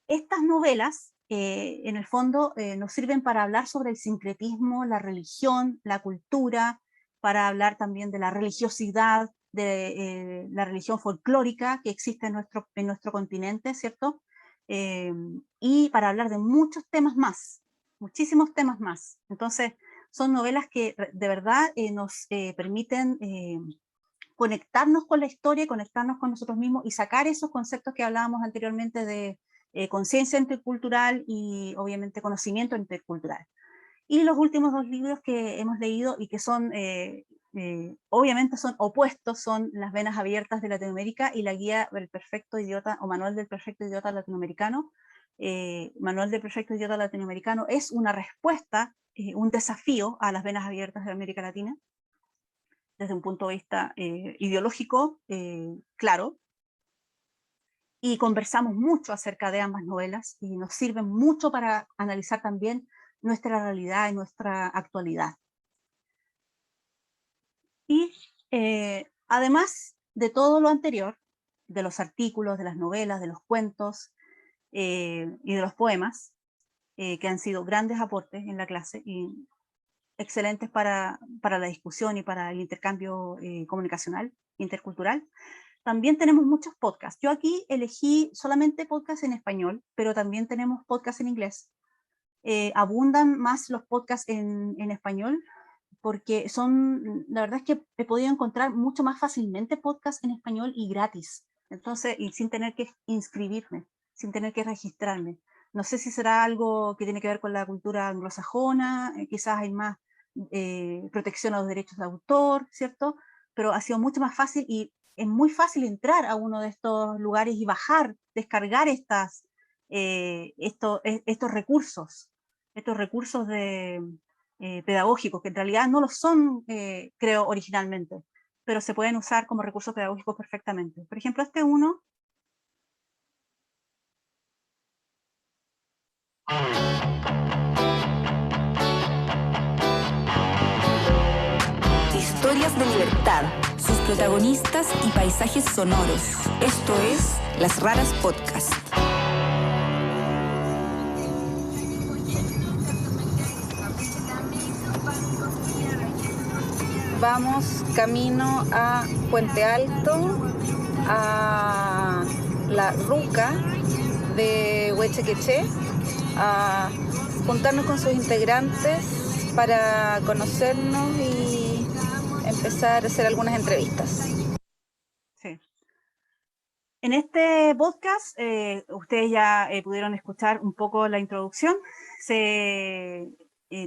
estas novelas, en el fondo, nos sirven para hablar sobre el sincretismo, la religión, la cultura, para hablar también de la religiosidad, de la religión folclórica que existe en nuestro continente, ¿cierto? Y para hablar de muchos temas más, muchísimos temas más. Entonces, son novelas que de verdad nos permiten conectarnos con la historia, conectarnos con nosotros mismos y sacar esos conceptos que hablábamos anteriormente de conciencia intercultural y obviamente conocimiento intercultural. Y los últimos dos libros que hemos leído y que son, obviamente son opuestos, son Las Venas Abiertas de Latinoamérica y la Guía del Perfecto Idiota, o Manual del Perfecto Idiota Latinoamericano. Manual del Perfecto Idiota Latinoamericano es una respuesta, un desafío a Las Venas Abiertas de América Latina, desde un punto de vista ideológico, claro, y conversamos mucho acerca de ambas novelas y nos sirven mucho para analizar también nuestra realidad y nuestra actualidad. Y además de todo lo anterior, de los artículos, de las novelas, de los cuentos y de los poemas, que han sido grandes aportes en la clase y excelentes para la discusión y para el intercambio comunicacional, intercultural, también tenemos muchos podcasts. Yo aquí elegí solamente podcasts en español, pero también tenemos podcasts en inglés. Abundan más los podcasts en español, porque la verdad es que he podido encontrar mucho más fácilmente podcasts en español y gratis. Entonces, y sin tener que inscribirme, sin tener que registrarme. No sé si será algo que tiene que ver con la cultura anglosajona, quizás hay más protección a los derechos de autor, ¿cierto? Pero ha sido mucho más fácil y es muy fácil entrar a uno de estos lugares y descargar estos recursos pedagógicos, que en realidad no lo son, creo, originalmente, pero se pueden usar como recursos pedagógicos perfectamente. Por ejemplo, este uno. Historias de libertad, sus protagonistas y paisajes sonoros. Esto es Las Raras Podcast. Vamos camino a Puente Alto, a la Ruca de Huechequeché, a juntarnos con sus integrantes para conocernos y empezar a hacer algunas entrevistas. Sí. En este podcast, ustedes ya pudieron escuchar un poco la introducción. Se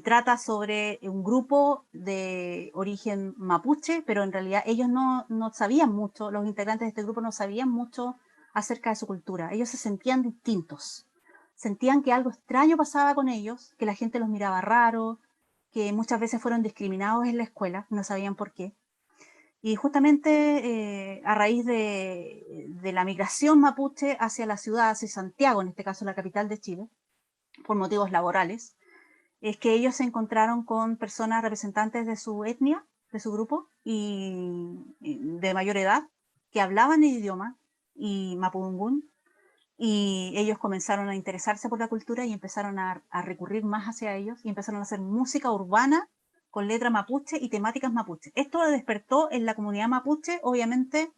trata sobre un grupo de origen mapuche, pero en realidad ellos no sabían mucho, los integrantes de este grupo no sabían mucho acerca de su cultura. Ellos se sentían distintos, sentían que algo extraño pasaba con ellos, que la gente los miraba raro, que muchas veces fueron discriminados en la escuela, no sabían por qué. Y justamente a raíz de la migración mapuche hacia la ciudad, hacia Santiago, en este caso la capital de Chile, por motivos laborales, es que ellos se encontraron con personas representantes de su etnia, de su grupo, y de mayor edad, que hablaban el idioma y mapudungún, y ellos comenzaron a interesarse por la cultura y empezaron a recurrir más hacia ellos, y empezaron a hacer música urbana con letra mapuche y temáticas mapuche. Esto despertó en la comunidad mapuche, obviamente,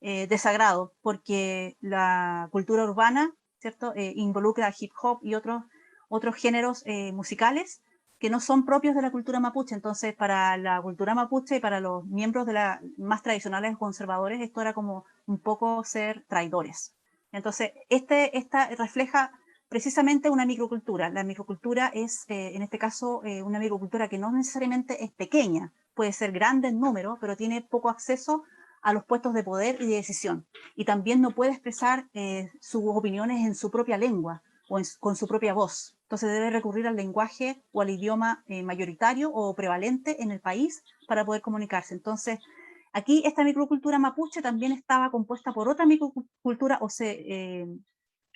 desagrado, porque la cultura urbana, ¿cierto? Involucra hip hop y otros géneros musicales que no son propios de la cultura mapuche. Entonces, para la cultura mapuche y para los miembros de la más tradicionales conservadores, esto era como un poco ser traidores. Entonces, esta refleja precisamente una microcultura. La microcultura es, en este caso, una microcultura que no necesariamente es pequeña, puede ser grande en número, pero tiene poco acceso a los puestos de poder y de decisión. Y también no puede expresar sus opiniones en su propia lengua o con su propia voz. Entonces debe recurrir al lenguaje o al idioma mayoritario o prevalente en el país para poder comunicarse. Entonces, aquí esta microcultura mapuche también estaba compuesta por otra microcultura o se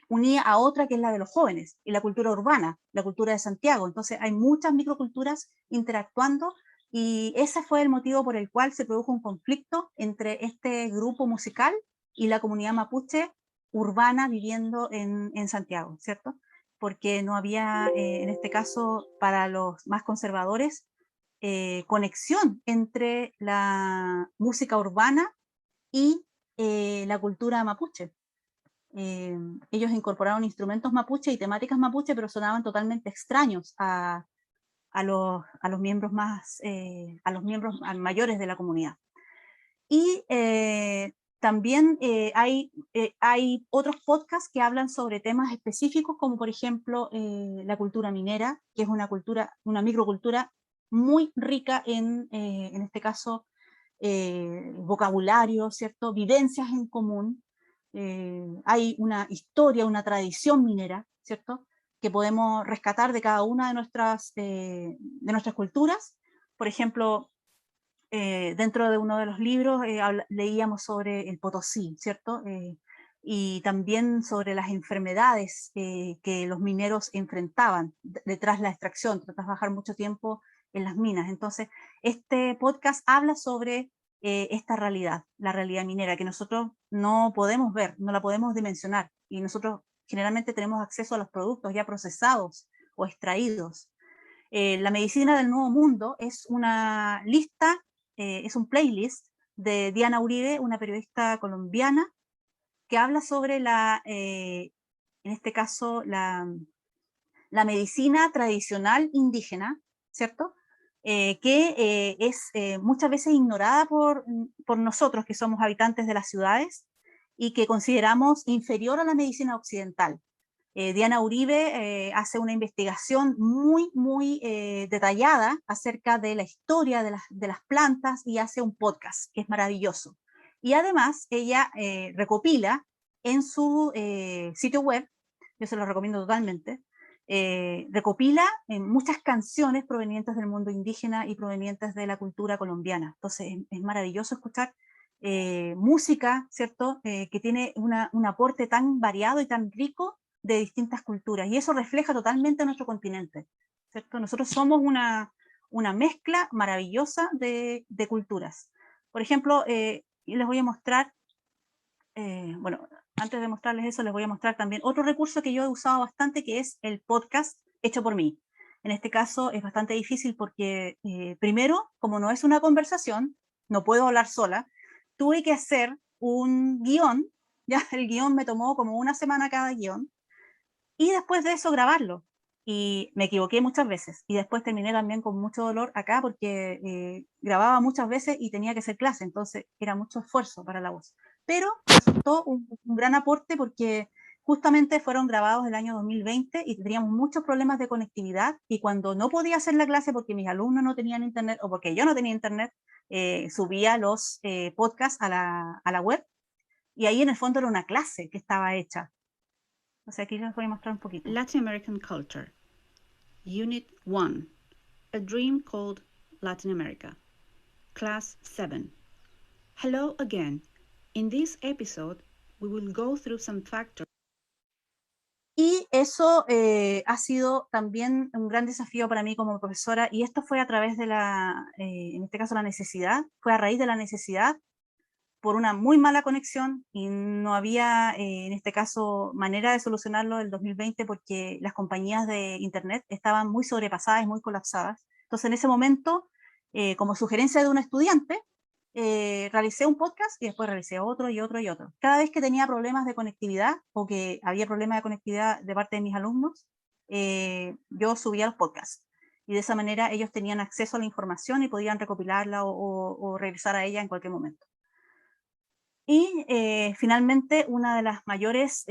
unía a otra que es la de los jóvenes y la cultura urbana, la cultura de Santiago. Entonces hay muchas microculturas interactuando y ese fue el motivo por el cual se produjo un conflicto entre este grupo musical y la comunidad mapuche urbana viviendo en Santiago, ¿cierto? Porque no había, en este caso, para los más conservadores, conexión entre la música urbana y la cultura mapuche. Ellos incorporaron instrumentos mapuche y temáticas mapuche, pero sonaban totalmente extraños a los miembros mayores de la comunidad. Y también hay otros podcasts que hablan sobre temas específicos, como por ejemplo la cultura minera, que es una microcultura muy rica en este caso, vocabulario, ¿cierto? Vivencias en común. Hay una historia, una tradición minera, ¿cierto? Que podemos rescatar de cada una de nuestras culturas. Por ejemplo, dentro de uno de los libros leíamos sobre el Potosí, ¿cierto? Y también sobre las enfermedades que los mineros enfrentaban detrás de la extracción, tras bajar mucho tiempo en las minas. Entonces, este podcast habla sobre esta realidad, la realidad minera, que nosotros no podemos ver, no la podemos dimensionar, y nosotros generalmente tenemos acceso a los productos ya procesados o extraídos. La medicina del nuevo mundo es una lista, es un playlist de Diana Uribe, una periodista colombiana, que habla sobre en este caso, la medicina tradicional indígena, ¿cierto? Que es muchas veces ignorada por nosotros, que somos habitantes de las ciudades, y que consideramos inferior a la medicina occidental. Diana Uribe hace una investigación muy, muy detallada acerca de la historia de las plantas y hace un podcast que es maravilloso. Y además ella recopila en su sitio web, yo se lo recomiendo totalmente, recopila muchas canciones provenientes del mundo indígena y provenientes de la cultura colombiana. Entonces es maravilloso escuchar música, ¿cierto? Que tiene un aporte tan variado y tan rico de distintas culturas, y eso refleja totalmente nuestro continente, ¿cierto? Nosotros somos una mezcla maravillosa de culturas. Por ejemplo, les voy a mostrar, bueno, antes de mostrarles eso, les voy a mostrar también otro recurso que yo he usado bastante, que es el podcast hecho por mí. En este caso es bastante difícil porque, primero, como no es una conversación, no puedo hablar sola, tuve que hacer un guión, ya el guión me tomó como una semana cada guión, y después de eso grabarlo. Y me equivoqué muchas veces. Y después terminé también con mucho dolor acá porque grababa muchas veces y tenía que hacer clase, entonces era mucho esfuerzo para la voz. Pero resultó un gran aporte porque justamente fueron grabados el año 2020 y teníamos muchos problemas de conectividad, y cuando no podía hacer la clase porque mis alumnos no tenían internet o porque yo no tenía internet, subía los podcasts a la web, y ahí en el fondo era una clase que estaba hecha. O sea, aquí les voy a mostrar un poquito. Latin American Culture, Unit 1, A Dream Called Latin America, Class 7, Hello again. In this episode, we will go through some factors. Y eso ha sido también un gran desafío para mí como profesora, y esto fue a través de en este caso la necesidad, fue a raíz de la necesidad, por una muy mala conexión, y no había en este caso manera de solucionarlo en el 2020 porque las compañías de internet estaban muy sobrepasadas y muy colapsadas. Entonces en ese momento, como sugerencia de un estudiante, realicé un podcast y después realicé otro y otro y otro. Cada vez que tenía problemas de conectividad o que había problemas de conectividad de parte de mis alumnos, yo subía los podcasts. Y de esa manera ellos tenían acceso a la información y podían recopilarla o regresar a ella en cualquier momento. Y finalmente, una de las mayores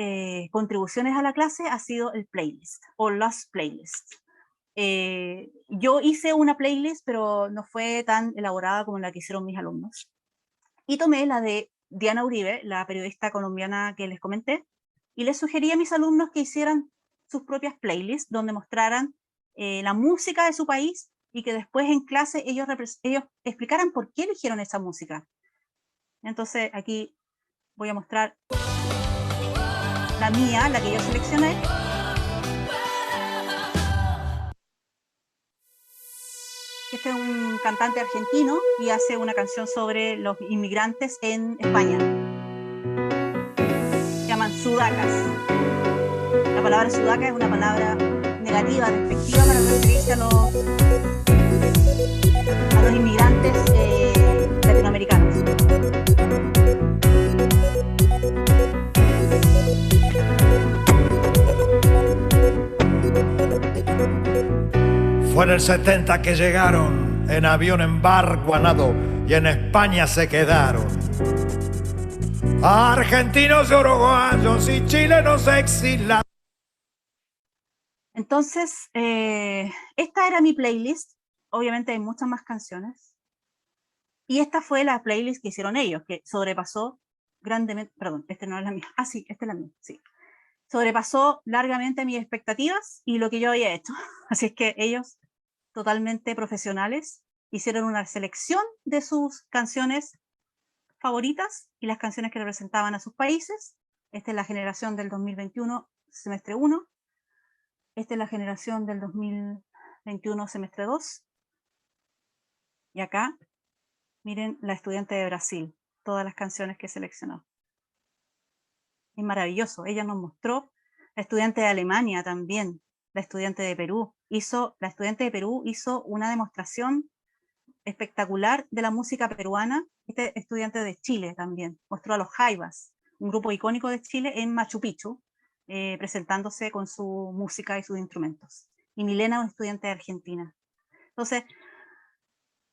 contribuciones a la clase ha sido el playlist o los playlists. Yo hice una playlist, pero no fue tan elaborada como la que hicieron mis alumnos. Y tomé la de Diana Uribe, la periodista colombiana que les comenté, y les sugerí a mis alumnos que hicieran sus propias playlists donde mostraran la música de su país y que después en clase ellos explicaran por qué eligieron esa música. Entonces aquí voy a mostrar la mía, la que yo seleccioné. Este es un cantante argentino y hace una canción sobre los inmigrantes en España. Se llaman sudacas. La palabra sudaca es una palabra negativa, despectiva para referirse a los inmigrantes latinoamericanos. Fue en el 70 que llegaron en avión en barco a nado y en España se quedaron. Argentinos, uruguayos y chilenos exilados. Entonces, esta era mi playlist. Obviamente hay muchas más canciones. Y esta fue la playlist que hicieron ellos, que sobrepasó grandemente, perdón, esta no es la mía. Ah, sí, esta es la mía, sí. Sobrepasó largamente mis expectativas y lo que yo había hecho. Así es que ellos, totalmente profesionales, hicieron una selección de sus canciones favoritas y las canciones que representaban a sus países. Esta es la generación del 2021, semestre 1. Esta es la generación del 2021, semestre 2. Y acá, miren, la estudiante de Brasil, todas las canciones que seleccionó. Es maravilloso. Ella nos mostró, la estudiante de Alemania también, la estudiante de Perú. La estudiante de Perú hizo una demostración espectacular de la música peruana. Este estudiante de Chile también mostró a los Jaivas, un grupo icónico de Chile, en Machu Picchu, presentándose con su música y sus instrumentos. Y Milena, un estudiante de Argentina. Entonces,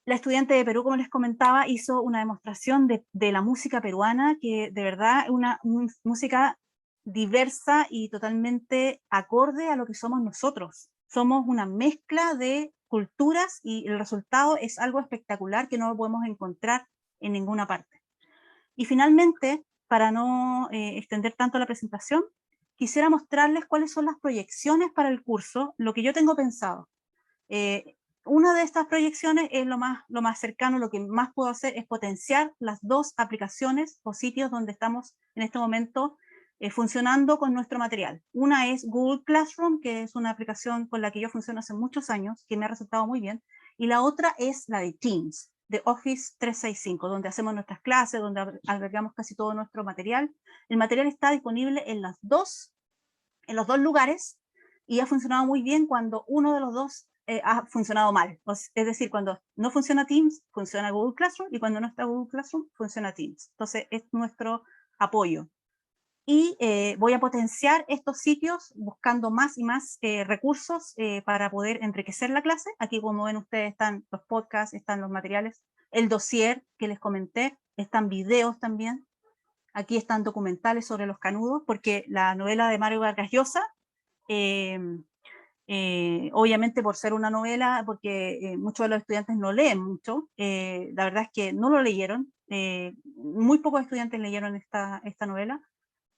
la estudiante de Perú, como les comentaba, hizo una demostración de la música peruana, que de verdad es una música diversa y totalmente acorde a lo que somos nosotros. Somos una mezcla de culturas y el resultado es algo espectacular que no lo podemos encontrar en ninguna parte. Y finalmente, para no extender tanto la presentación, quisiera mostrarles cuáles son las proyecciones para el curso, lo que yo tengo pensado. Una de estas proyecciones es lo más cercano, lo que más puedo hacer es potenciar las dos aplicaciones o sitios donde estamos en este momento funcionando con nuestro material. Una es Google Classroom, que es una aplicación con la que yo funciono hace muchos años, que me ha resultado muy bien, y la otra es la de Teams, de Office 365, donde hacemos nuestras clases, donde albergamos casi todo nuestro material. El material está disponible en los dos lugares y ha funcionado muy bien cuando uno de los dos ha funcionado mal. Es decir, cuando no funciona Teams, funciona Google Classroom, y cuando no está Google Classroom, funciona Teams. Entonces, es nuestro apoyo. Y voy a potenciar estos sitios buscando más y más recursos para poder enriquecer la clase. Aquí, como ven ustedes, están los podcasts, están los materiales, el dossier que les comenté, están videos también. Aquí están documentales sobre los canudos, porque la novela de Mario Vargas Llosa, obviamente por ser una novela, porque muchos de los estudiantes no leen mucho, la verdad es que no lo leyeron, muy pocos estudiantes leyeron esta novela,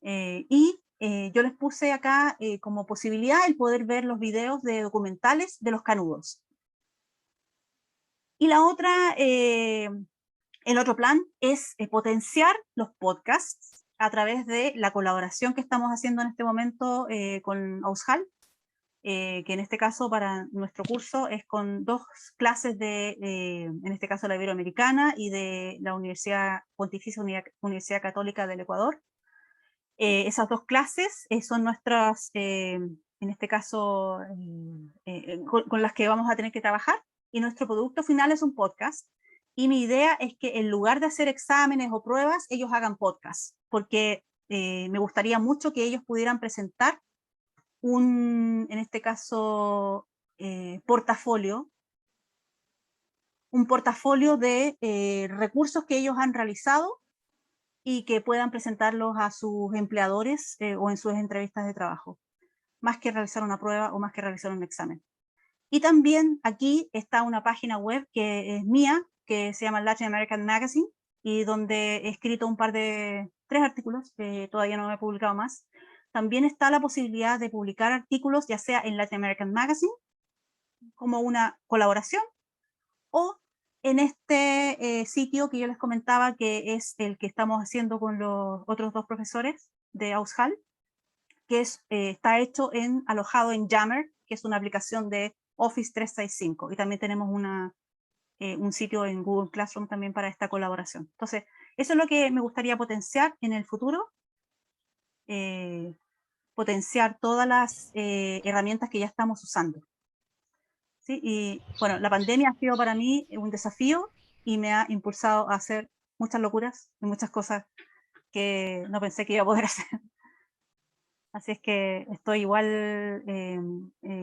yo les puse acá como posibilidad el poder ver los videos de documentales de los canudos. Y la otra El otro plan es potenciar los podcasts a través de la colaboración que estamos haciendo en este momento con Aushal, que en este caso para nuestro curso es con 2 clases de, en este caso la Iberoamericana y de la Pontificia Universidad Católica del Ecuador. Esas 2 clases son nuestras, en este caso, con las que vamos a tener que trabajar, y nuestro producto final es un podcast. Y mi idea es que en lugar de hacer exámenes o pruebas, ellos hagan podcast, porque me gustaría mucho que ellos pudieran presentar en este caso, portafolio, un portafolio de recursos que ellos han realizado y que puedan presentarlos a sus empleadores o en sus entrevistas de trabajo, más que realizar una prueba o más que realizar un examen. Y también aquí está una página web que es mía, que se llama Latin American Magazine, y donde he escrito 3 artículos, que todavía no he publicado más. También está la posibilidad de publicar artículos, ya sea en Latin American Magazine, como una colaboración, o en este sitio que yo les comentaba, que es el que estamos haciendo con los otros 2 profesores de Aushal, que está hecho alojado en Yammer, que es una aplicación de Office 365, y también tenemos un sitio en Google Classroom también para esta colaboración. Entonces, eso es lo que me gustaría potenciar en el futuro, potenciar todas las herramientas que ya estamos usando. ¿Sí? Y bueno, la pandemia ha sido para mí un desafío y me ha impulsado a hacer muchas locuras y muchas cosas que no pensé que iba a poder hacer. Así es que estoy igual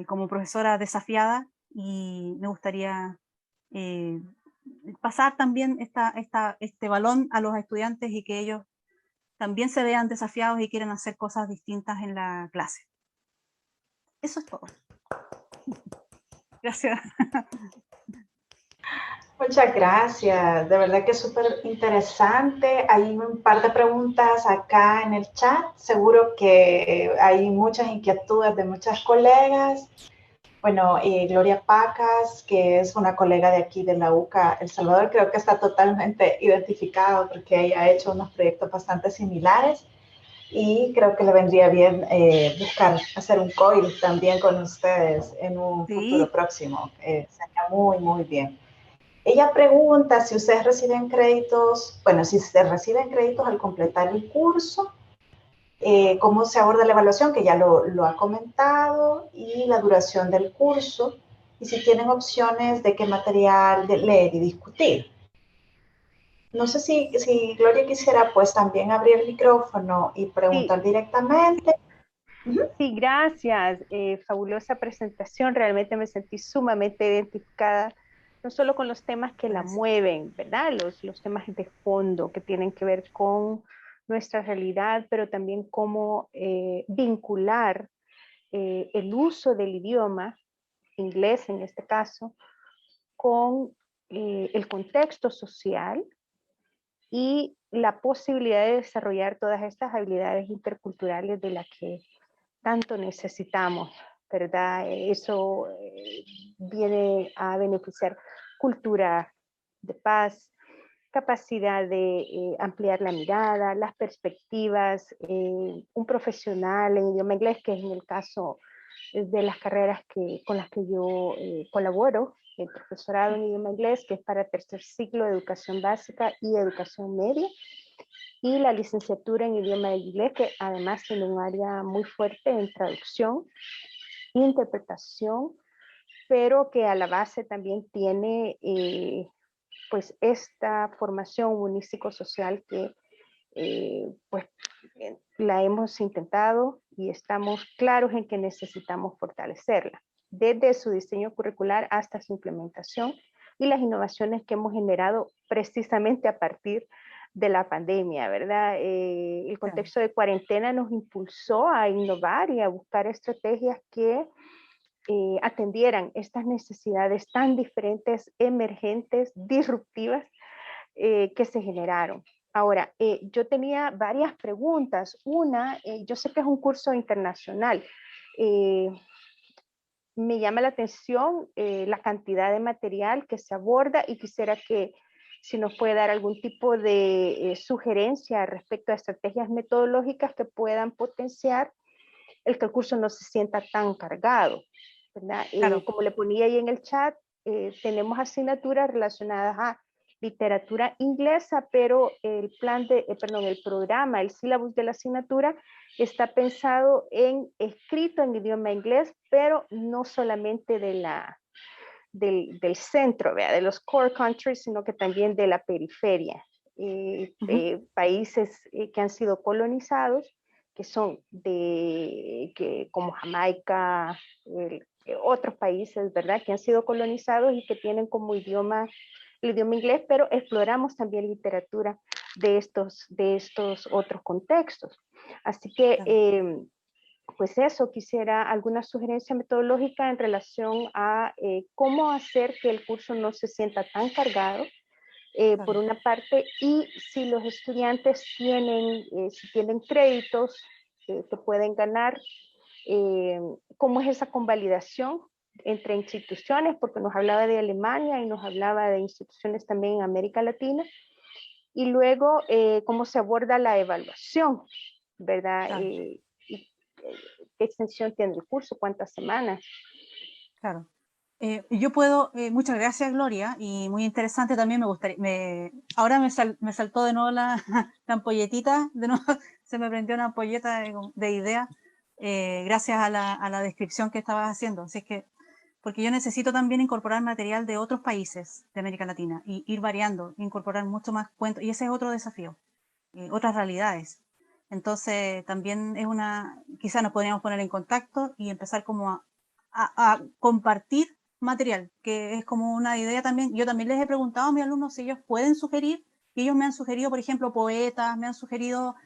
como profesora desafiada, y me gustaría pasar también este balón a los estudiantes y que ellos también se vean desafiados y quieren hacer cosas distintas en la clase. Eso es todo. Gracias. Muchas gracias, de verdad que es súper interesante. Hay un par de preguntas acá en el chat, seguro que hay muchas inquietudes de muchas colegas. Bueno, Gloria Pacas, que es una colega de aquí de la UCA El Salvador, creo que está totalmente identificado porque ella ha hecho unos proyectos bastante similares, y creo que le vendría bien buscar hacer un COIL también con ustedes en un futuro próximo. Sería muy, muy bien. Ella pregunta si ustedes reciben créditos, bueno, si se reciben créditos al completar el curso, cómo se aborda la evaluación, que ya lo ha comentado, y la duración del curso, y si tienen opciones de qué material leer y discutir. No sé si Gloria quisiera pues también abrir el micrófono y preguntar directamente. Sí, gracias. Fabulosa presentación. Realmente me sentí sumamente identificada, no solo con los temas que la mueven, ¿verdad? Los temas de fondo que tienen que ver con nuestra realidad, pero también cómo vincular el uso del idioma, inglés en este caso, con el contexto social y la posibilidad de desarrollar todas estas habilidades interculturales de las que tanto necesitamos, ¿verdad? Eso viene a beneficiar cultura de paz, capacidad de ampliar la mirada, las perspectivas, un profesional en idioma inglés, que es en el caso de las carreras con las que yo colaboro, el profesorado en idioma inglés, que es para tercer ciclo de educación básica y educación media, y la licenciatura en idioma inglés, que además tiene un área muy fuerte en traducción, interpretación, pero que a la base también tiene pues esta formación humanístico-social que pues la hemos intentado y estamos claros en que necesitamos fortalecerla, desde su diseño curricular hasta su implementación y las innovaciones que hemos generado precisamente a partir de la pandemia, ¿verdad? El contexto de cuarentena nos impulsó a innovar y a buscar estrategias que atendieran estas necesidades tan diferentes, emergentes, disruptivas que se generaron. Ahora, yo tenía varias preguntas. Una, yo sé que es un curso internacional. Me llama la atención la cantidad de material que se aborda y quisiera que si nos puede dar algún tipo de sugerencia respecto a estrategias metodológicas que puedan potenciar el que el curso no se sienta tan cargado, ¿verdad? Claro. Como le ponía ahí en el chat, tenemos asignaturas relacionadas a literatura inglesa, pero el el programa, el sílabus de la asignatura está pensado escrito en idioma inglés, pero no solamente del centro, ¿vea? De los core countries, sino que también de la periferia. Países que han sido colonizados, que son como Jamaica, otros países, ¿verdad? Que han sido colonizados y que tienen como idioma el idioma inglés, pero exploramos también literatura de estos otros contextos. Así que, pues eso, quisiera alguna sugerencia metodológica en relación a cómo hacer que el curso no se sienta tan cargado, por una parte, y si los estudiantes si tienen créditos que pueden ganar, cómo es esa convalidación entre instituciones, porque nos hablaba de Alemania y nos hablaba de instituciones también en América Latina, y luego cómo se aborda la evaluación, ¿verdad? Claro. ¿Qué extensión tiene el curso? ¿Cuántas semanas? Claro. Yo puedo, muchas gracias Gloria, y muy interesante también, me gustaría, ahora me saltó de nuevo la ampolletita, de nuevo se me prendió una ampolleta de idea, gracias a la descripción que estabas haciendo, así es que, porque yo necesito también incorporar material de otros países de América Latina, y ir variando, incorporar mucho más cuentos, y ese es otro desafío, otras realidades. Entonces también quizás nos podríamos poner en contacto y empezar como a compartir material, que es como una idea también. Yo también les he preguntado a mis alumnos si ellos pueden sugerir, y ellos me han sugerido, por ejemplo, poetas, me han sugerido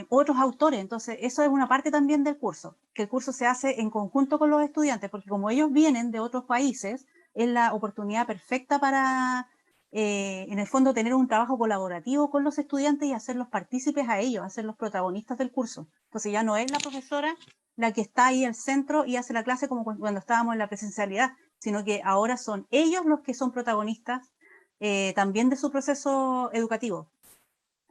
otros autores. Entonces eso es una parte también del curso, que el curso se hace en conjunto con los estudiantes, porque como ellos vienen de otros países, es la oportunidad perfecta para en el fondo tener un trabajo colaborativo con los estudiantes y hacerlos partícipes a ellos, hacerlos protagonistas del curso. Entonces ya no es la profesora la que está ahí al centro y hace la clase como cuando estábamos en la presencialidad, sino que ahora son ellos los que son protagonistas también de su proceso educativo.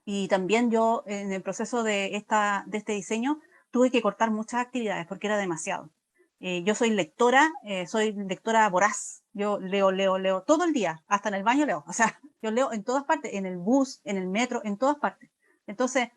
Y también yo en el proceso de este diseño tuve que cortar muchas actividades porque era demasiado. Yo soy lectora voraz. Yo leo todo el día, hasta en el baño leo. O sea, yo leo en todas partes, en el bus, en el metro, en todas partes. Entonces,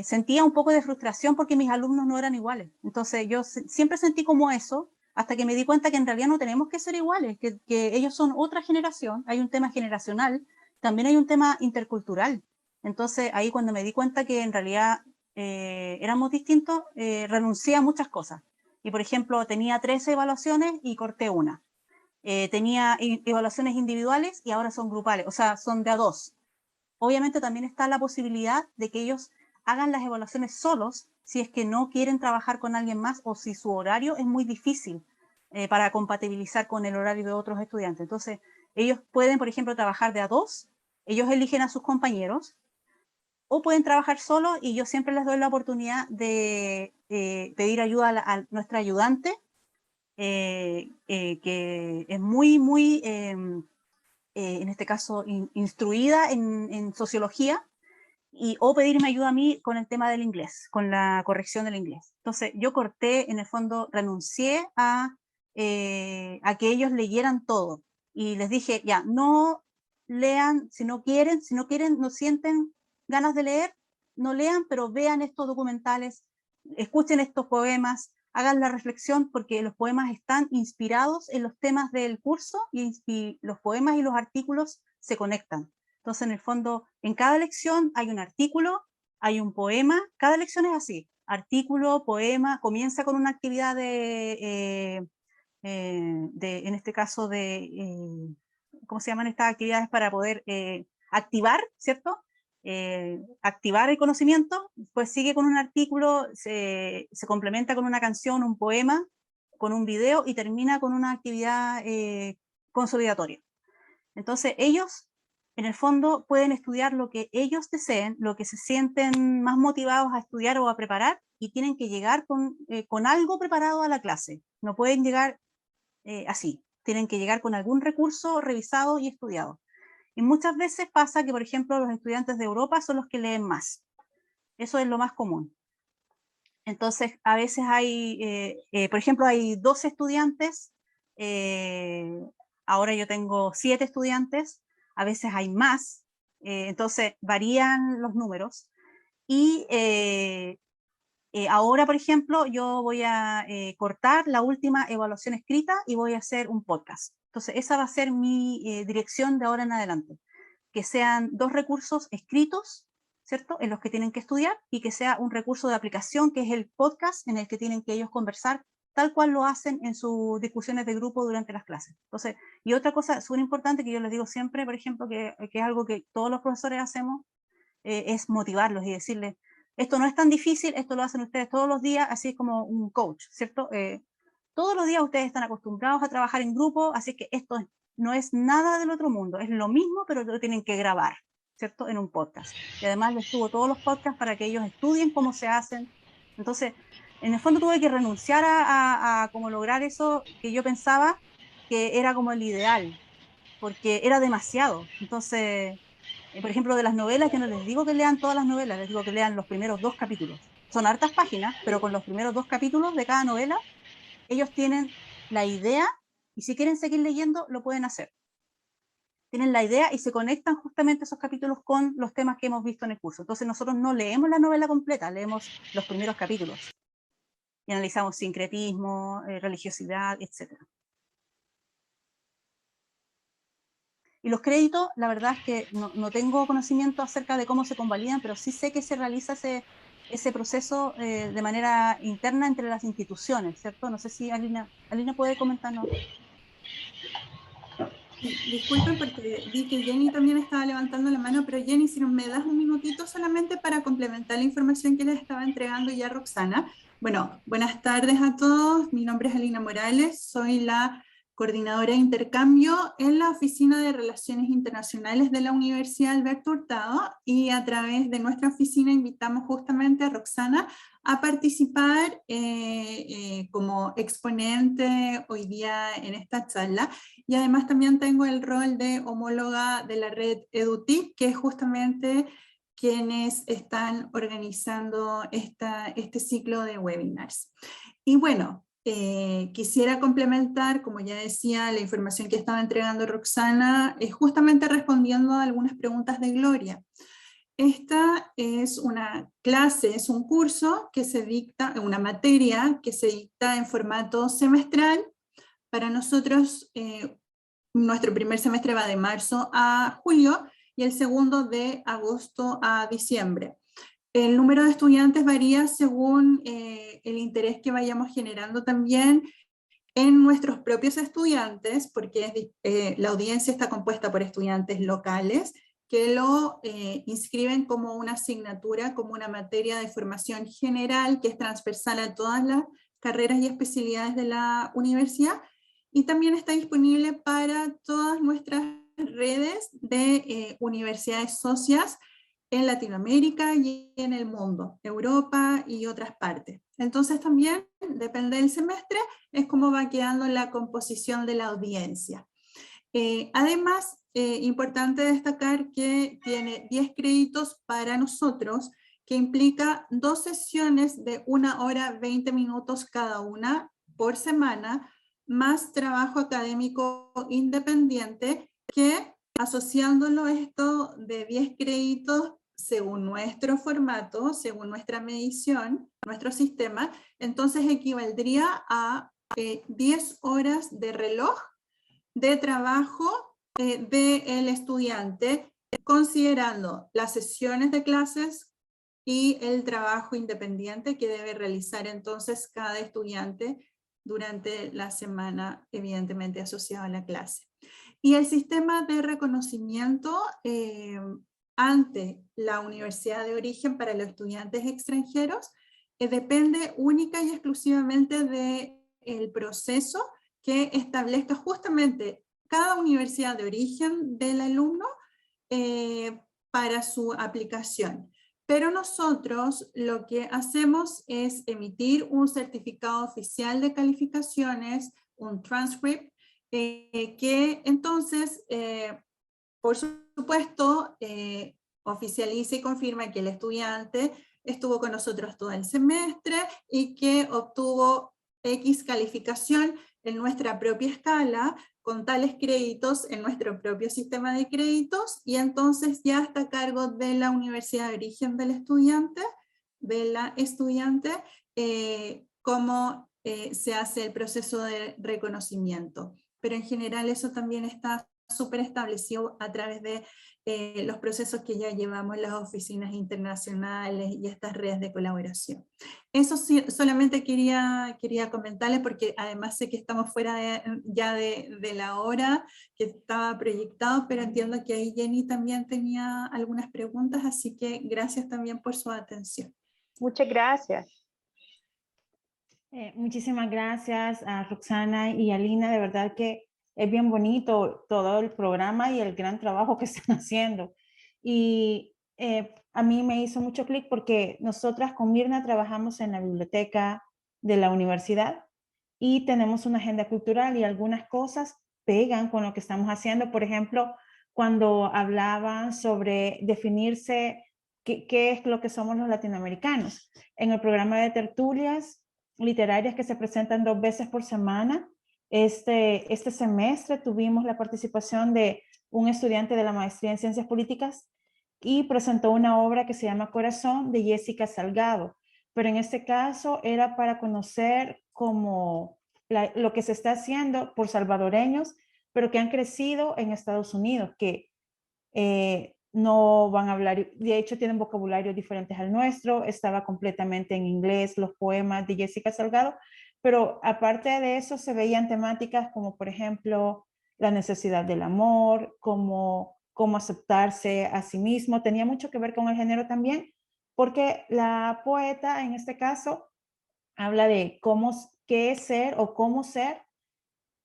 sentía un poco de frustración porque mis alumnos no eran iguales. Entonces, yo siempre sentí como eso, hasta que me di cuenta que en realidad no tenemos que ser iguales, que ellos son otra generación. Hay un tema generacional, también hay un tema intercultural. Entonces, ahí cuando me di cuenta que en realidad éramos distintos, renuncié a muchas cosas. Y, por ejemplo, tenía 13 evaluaciones y corté una. Tenía evaluaciones individuales y ahora son grupales, o sea, son de a 2. Obviamente también está la posibilidad de que ellos hagan las evaluaciones solos si es que no quieren trabajar con alguien más o si su horario es muy difícil para compatibilizar con el horario de otros estudiantes. Entonces, ellos pueden, por ejemplo, trabajar de a 2, ellos eligen a sus compañeros, o pueden trabajar solos y yo siempre les doy la oportunidad de pedir ayuda a nuestra ayudante, que es muy, en este caso, instruida en sociología, o pedirme ayuda a mí con el tema del inglés, con la corrección del inglés. Entonces yo corté, en el fondo, renuncié a que ellos leyeran todo y les dije, ya, no lean si no quieren, no sienten ganas de leer, no lean, pero vean estos documentales, escuchen estos poemas, hagan la reflexión, porque los poemas están inspirados en los temas del curso y los poemas y los artículos se conectan. Entonces, en el fondo, en cada lección hay un artículo, hay un poema, cada lección es así, artículo, poema, comienza con una actividad en este caso, ¿cómo se llaman estas actividades para poder activar, ¿cierto? Activar el conocimiento, pues sigue con un artículo, se complementa con una canción, un poema, con un video y termina con una actividad consolidatoria. Entonces ellos, en el fondo, pueden estudiar lo que ellos deseen, lo que se sienten más motivados a estudiar o a preparar, y tienen que llegar con algo preparado a la clase. No pueden llegar así, tienen que llegar con algún recurso revisado y estudiado. Y muchas veces pasa que, por ejemplo, los estudiantes de Europa son los que leen más. Eso es lo más común. Entonces, a veces hay, por ejemplo, hay 12 estudiantes, ahora yo tengo 7 estudiantes, a veces hay más, entonces varían los números. Y ahora, por ejemplo, yo voy a cortar la última evaluación escrita y voy a hacer un podcast. Entonces, esa va a ser mi dirección de ahora en adelante. Que sean 2 recursos escritos, ¿cierto?, en los que tienen que estudiar, y que sea un recurso de aplicación, que es el podcast, en el que tienen que ellos conversar, tal cual lo hacen en sus discusiones de grupo durante las clases. Entonces, y otra cosa súper importante que yo les digo siempre, por ejemplo, que es algo que todos los profesores hacemos, es motivarlos y decirles, esto no es tan difícil, esto lo hacen ustedes todos los días, así es como un coach, ¿cierto? Todos los días ustedes están acostumbrados a trabajar en grupo, así que esto no es nada del otro mundo, es lo mismo, pero lo tienen que grabar, ¿cierto?, en un podcast. Y además les subo todos los podcasts para que ellos estudien cómo se hacen. Entonces, en el fondo tuve que renunciar a cómo lograr eso que yo pensaba que era como el ideal, porque era demasiado. Entonces, por ejemplo, de las novelas, yo no les digo que lean todas las novelas, les digo que lean los primeros 2 capítulos. Son hartas páginas, pero con los primeros 2 capítulos de cada novela, ellos tienen la idea, y si quieren seguir leyendo, lo pueden hacer. Tienen la idea y se conectan justamente esos capítulos con los temas que hemos visto en el curso. Entonces nosotros no leemos la novela completa, leemos los primeros capítulos. Y analizamos sincretismo, religiosidad, etc. Y los créditos, la verdad es que no tengo conocimiento acerca de cómo se convalidan, pero sí sé que se realiza ese proceso de manera interna entre las instituciones, ¿cierto? No sé si Alina puede comentarnos. Disculpen porque vi que Jenny también estaba levantando la mano, pero Jenny, si me das un minutito solamente para complementar la información que les estaba entregando ya Roxana. Bueno, buenas tardes a todos, mi nombre es Alina Morales, soy la coordinadora de intercambio en la Oficina de Relaciones Internacionales de la Universidad Alberto Hurtado, y a través de nuestra oficina invitamos justamente a Roxana a participar como exponente hoy día en esta charla, y además también tengo el rol de homóloga de la red EduTip, que es justamente quienes están organizando este ciclo de webinars. Y bueno, quisiera complementar, como ya decía, la información que estaba entregando Roxana, justamente respondiendo a algunas preguntas de Gloria. Esta es una clase, es un curso que se dicta, una materia que se dicta en formato semestral. Para nosotros, nuestro primer semestre va de marzo a julio y el segundo de agosto a diciembre. El número de estudiantes varía según el interés que vayamos generando también en nuestros propios estudiantes, porque la audiencia está compuesta por estudiantes locales que lo inscriben como una asignatura, como una materia de formación general que es transversal a todas las carreras y especialidades de la universidad, y también está disponible para todas nuestras redes de universidades socias en Latinoamérica y en el mundo, Europa y otras partes. Entonces también, depende del semestre, es como va quedando la composición de la audiencia. Además, importante destacar que tiene 10 créditos para nosotros, que implica 2 sesiones de 1 hora 20 minutos cada una por semana, más trabajo académico independiente, que asociándolo esto de 10 créditos según nuestro formato, según nuestra medición, nuestro sistema, entonces equivaldría a 10 horas de reloj de trabajo del estudiante, considerando las sesiones de clases y el trabajo independiente que debe realizar entonces cada estudiante durante la semana, evidentemente asociado a la clase. Y el sistema de reconocimiento ante la universidad de origen para los estudiantes extranjeros depende única y exclusivamente del proceso que establezca justamente cada universidad de origen del alumno para su aplicación. Pero nosotros lo que hacemos es emitir un certificado oficial de calificaciones, un transcript, que entonces por supuesto, oficializa y confirma que el estudiante estuvo con nosotros todo el semestre y que obtuvo X calificación en nuestra propia escala, con tales créditos en nuestro propio sistema de créditos, y entonces ya está a cargo de la universidad de origen del estudiante, cómo se hace el proceso de reconocimiento. Pero en general eso también está súper establecido a través de los procesos que ya llevamos en las oficinas internacionales y estas redes de colaboración. Eso sí, solamente quería comentarles, porque además sé que estamos fuera ya de la hora que estaba proyectado, pero entiendo que ahí Jenny también tenía algunas preguntas, así que gracias también por su atención. Muchas gracias. Muchísimas gracias a Roxana y a Lina, de verdad que es bien bonito todo el programa y el gran trabajo que están haciendo. Y a mí me hizo mucho clic porque nosotras con Mirna trabajamos en la biblioteca de la universidad y tenemos una agenda cultural y algunas cosas pegan con lo que estamos haciendo. Por ejemplo, cuando hablaban sobre definirse qué es lo que somos los latinoamericanos. En el programa de tertulias literarias que se presentan 2 veces por semana, este semestre tuvimos la participación de un estudiante de la maestría en Ciencias Políticas y presentó una obra que se llama Corazón, de Jessica Salgado, pero en este caso era para conocer como lo que se está haciendo por salvadoreños, pero que han crecido en Estados Unidos, que no van a hablar, de hecho tienen vocabularios diferentes al nuestro, estaba completamente en inglés los poemas de Jessica Salgado, pero aparte de eso se veían temáticas como por ejemplo la necesidad del amor, cómo aceptarse a sí mismo, tenía mucho que ver con el género también, porque la poeta en este caso habla de qué es ser o cómo ser,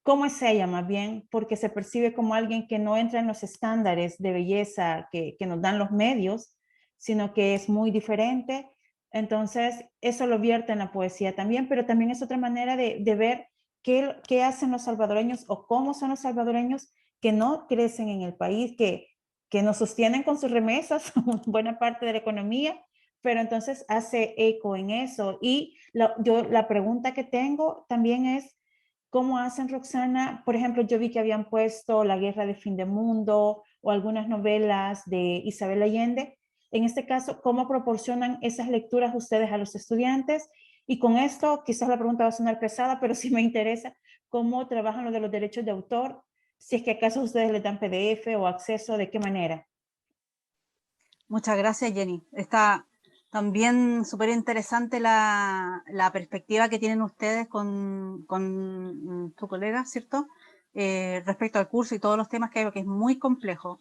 cómo es ella más bien, porque se percibe como alguien que no entra en los estándares de belleza que nos dan los medios, sino que es muy diferente. Entonces, eso lo vierte en la poesía también, pero también es otra manera de ver qué hacen los salvadoreños o cómo son los salvadoreños que no crecen en el país, que nos sostienen con sus remesas, buena parte de la economía, pero entonces hace eco en eso. Y la pregunta que tengo también es, ¿cómo hacen, Roxana? Por ejemplo, yo vi que habían puesto La Guerra de Fin de Mundo o algunas novelas de Isabel Allende. En este caso, ¿cómo proporcionan esas lecturas ustedes a los estudiantes? Y con esto, quizás la pregunta va a sonar pesada, pero sí me interesa, ¿cómo trabajan lo de los derechos de autor? Si es que acaso ustedes les dan PDF o acceso, ¿de qué manera? Muchas gracias, Jenny. Está también súper interesante la perspectiva que tienen ustedes con tu colega, ¿cierto? Respecto al curso y todos los temas que hay, que es muy complejo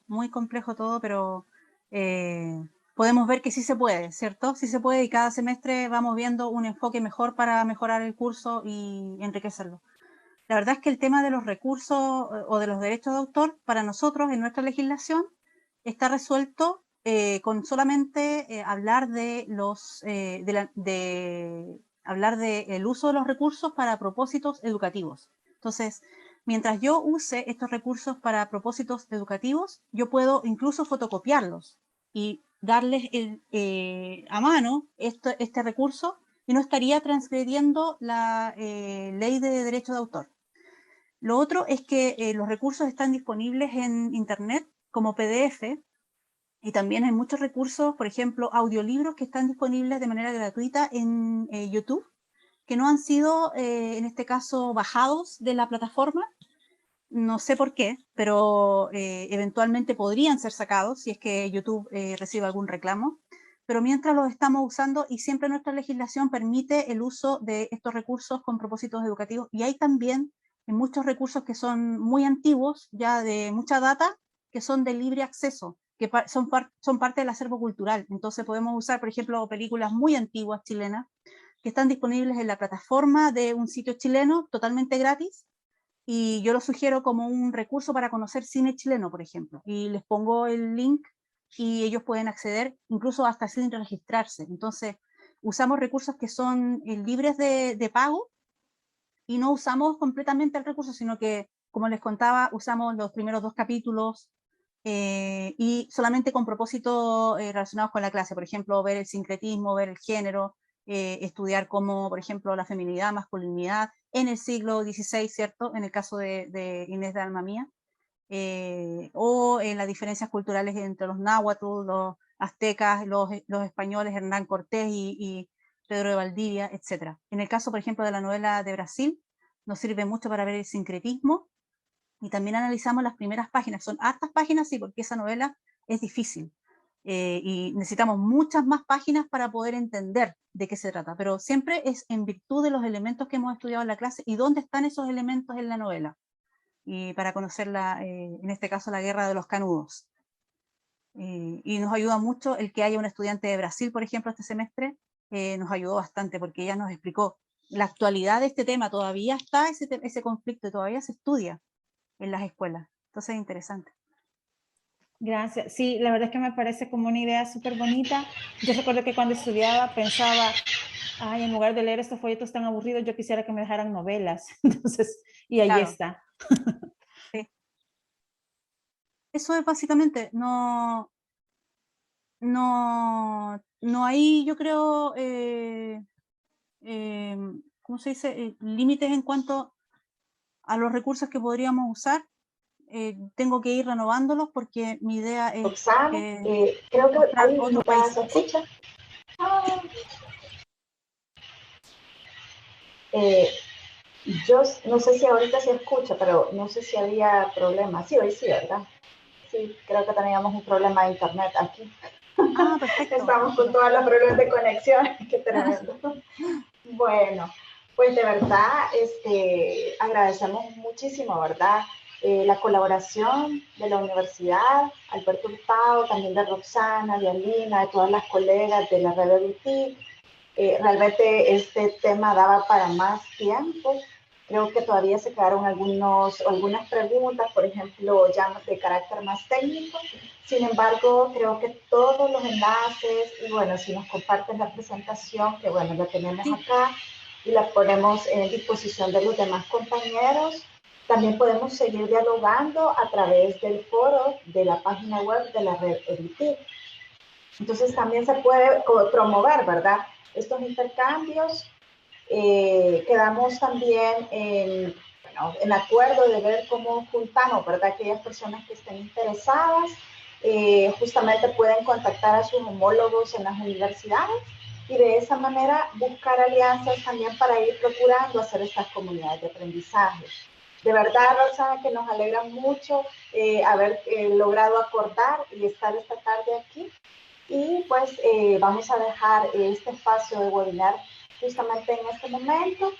todo, pero podemos ver que sí se puede, ¿cierto? Sí se puede, y cada semestre vamos viendo un enfoque mejor para mejorar el curso y enriquecerlo. La verdad es que el tema de los recursos o de los derechos de autor, para nosotros en nuestra legislación, está resuelto con solamente hablar de hablar del uso de los recursos para propósitos educativos. Entonces, mientras yo use estos recursos para propósitos educativos, yo puedo incluso fotocopiarlos y darles a mano este recurso, y no estaría transgrediendo la ley de derecho de autor. Lo otro es que los recursos están disponibles en internet como PDF, y también hay muchos recursos, por ejemplo, audiolibros que están disponibles de manera gratuita en YouTube, que no han sido, en este caso, bajados de la plataforma. No sé por qué, pero eventualmente podrían ser sacados si es que YouTube recibe algún reclamo. Pero mientras los estamos usando, y siempre nuestra legislación permite el uso de estos recursos con propósitos educativos, y hay también muchos recursos que son muy antiguos, ya de mucha data, que son de libre acceso, que son parte del acervo cultural. Entonces podemos usar, por ejemplo, películas muy antiguas chilenas que están disponibles en la plataforma de un sitio chileno totalmente gratis, y yo lo sugiero como un recurso para conocer cine chileno, por ejemplo, y les pongo el link y ellos pueden acceder incluso hasta sin registrarse. Entonces usamos recursos que son libres de pago, y no usamos completamente el recurso, sino que, como les contaba, usamos los primeros 2 capítulos y solamente con propósitos relacionados con la clase, por ejemplo, ver el sincretismo, ver el género, estudiar cómo, por ejemplo, la feminidad, masculinidad en el siglo XVI, ¿cierto? En el caso de Inés de Alma Mía, o en las diferencias culturales entre los náhuatl, los aztecas, los españoles, Hernán Cortés y Pedro de Valdivia, etc. En el caso, por ejemplo, de la novela de Brasil, nos sirve mucho para ver el sincretismo, y también analizamos las primeras páginas. Son hartas páginas, sí, porque esa novela es difícil. Y necesitamos muchas más páginas para poder entender de qué se trata, pero siempre es en virtud de los elementos que hemos estudiado en la clase y dónde están esos elementos en la novela, y para conocer, en este caso, la Guerra de los Canudos. Y nos ayuda mucho el que haya un estudiante de Brasil, por ejemplo, este semestre, nos ayudó bastante, porque ella nos explicó la actualidad de este tema. Todavía está ese conflicto y todavía se estudia en las escuelas. Entonces es interesante. Gracias. Sí, la verdad es que me parece como una idea súper bonita. Yo recuerdo que cuando estudiaba pensaba, ay, en lugar de leer estos folletos tan aburridos, yo quisiera que me dejaran novelas. Entonces, y ahí Claro. está. Sí. Eso es básicamente, no hay, yo creo, ¿cómo se dice? Límites en cuanto a los recursos que podríamos usar. Tengo que ir renovándolos porque mi idea es Roxana, creo que mostrar ahí otros ya países. se escucha. Yo no sé si ahorita se escucha, pero no sé si había problema. Sí, hoy sí, ¿verdad? Sí, creo que teníamos un problema de internet aquí. Ah, perfecto. Estamos con todos los problemas de conexión. Qué tremendo. Bueno, pues de verdad, agradecemos muchísimo, ¿verdad? La colaboración de la universidad, Alberto Hurtado, también de Roxana, de Alina, de todas las colegas de la red de realmente este tema daba para más tiempo. Creo que todavía se quedaron algunas preguntas, por ejemplo, ya de carácter más técnico. Sin embargo, creo que todos los enlaces, y bueno, si nos comparten la presentación, que bueno, la tenemos acá y la ponemos en disposición de los demás compañeros. También podemos seguir dialogando a través del foro de la página web de la red EDITIC. Entonces también se puede promover, ¿verdad? Estos intercambios. Quedamos también en acuerdo de ver cómo juntamos, ¿verdad? Aquellas personas que estén interesadas, justamente pueden contactar a sus homólogos en las universidades y de esa manera buscar alianzas también para ir procurando hacer estas comunidades de aprendizaje. De verdad, Roxana, que nos alegra mucho haber logrado acordar y estar esta tarde aquí. Y pues vamos a dejar este espacio de webinar justamente en este momento,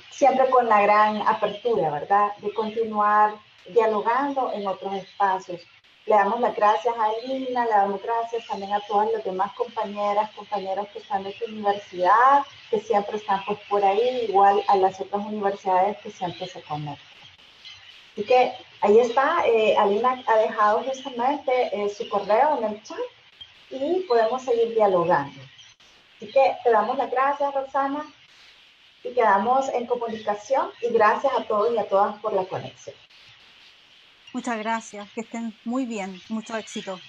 siempre con la gran apertura, ¿verdad? De continuar dialogando en otros espacios. Le damos las gracias a Alina, le damos gracias también a todas las demás compañeros que están en esta universidad, que siempre están pues por ahí, igual a las otras universidades que siempre se conectan. Así que ahí está, Alina ha dejado justamente su correo en el chat y podemos seguir dialogando. Así que te damos las gracias, Roxana, y quedamos en comunicación, y gracias a todos y a todas por la conexión. Muchas gracias, que estén muy bien, mucho éxito.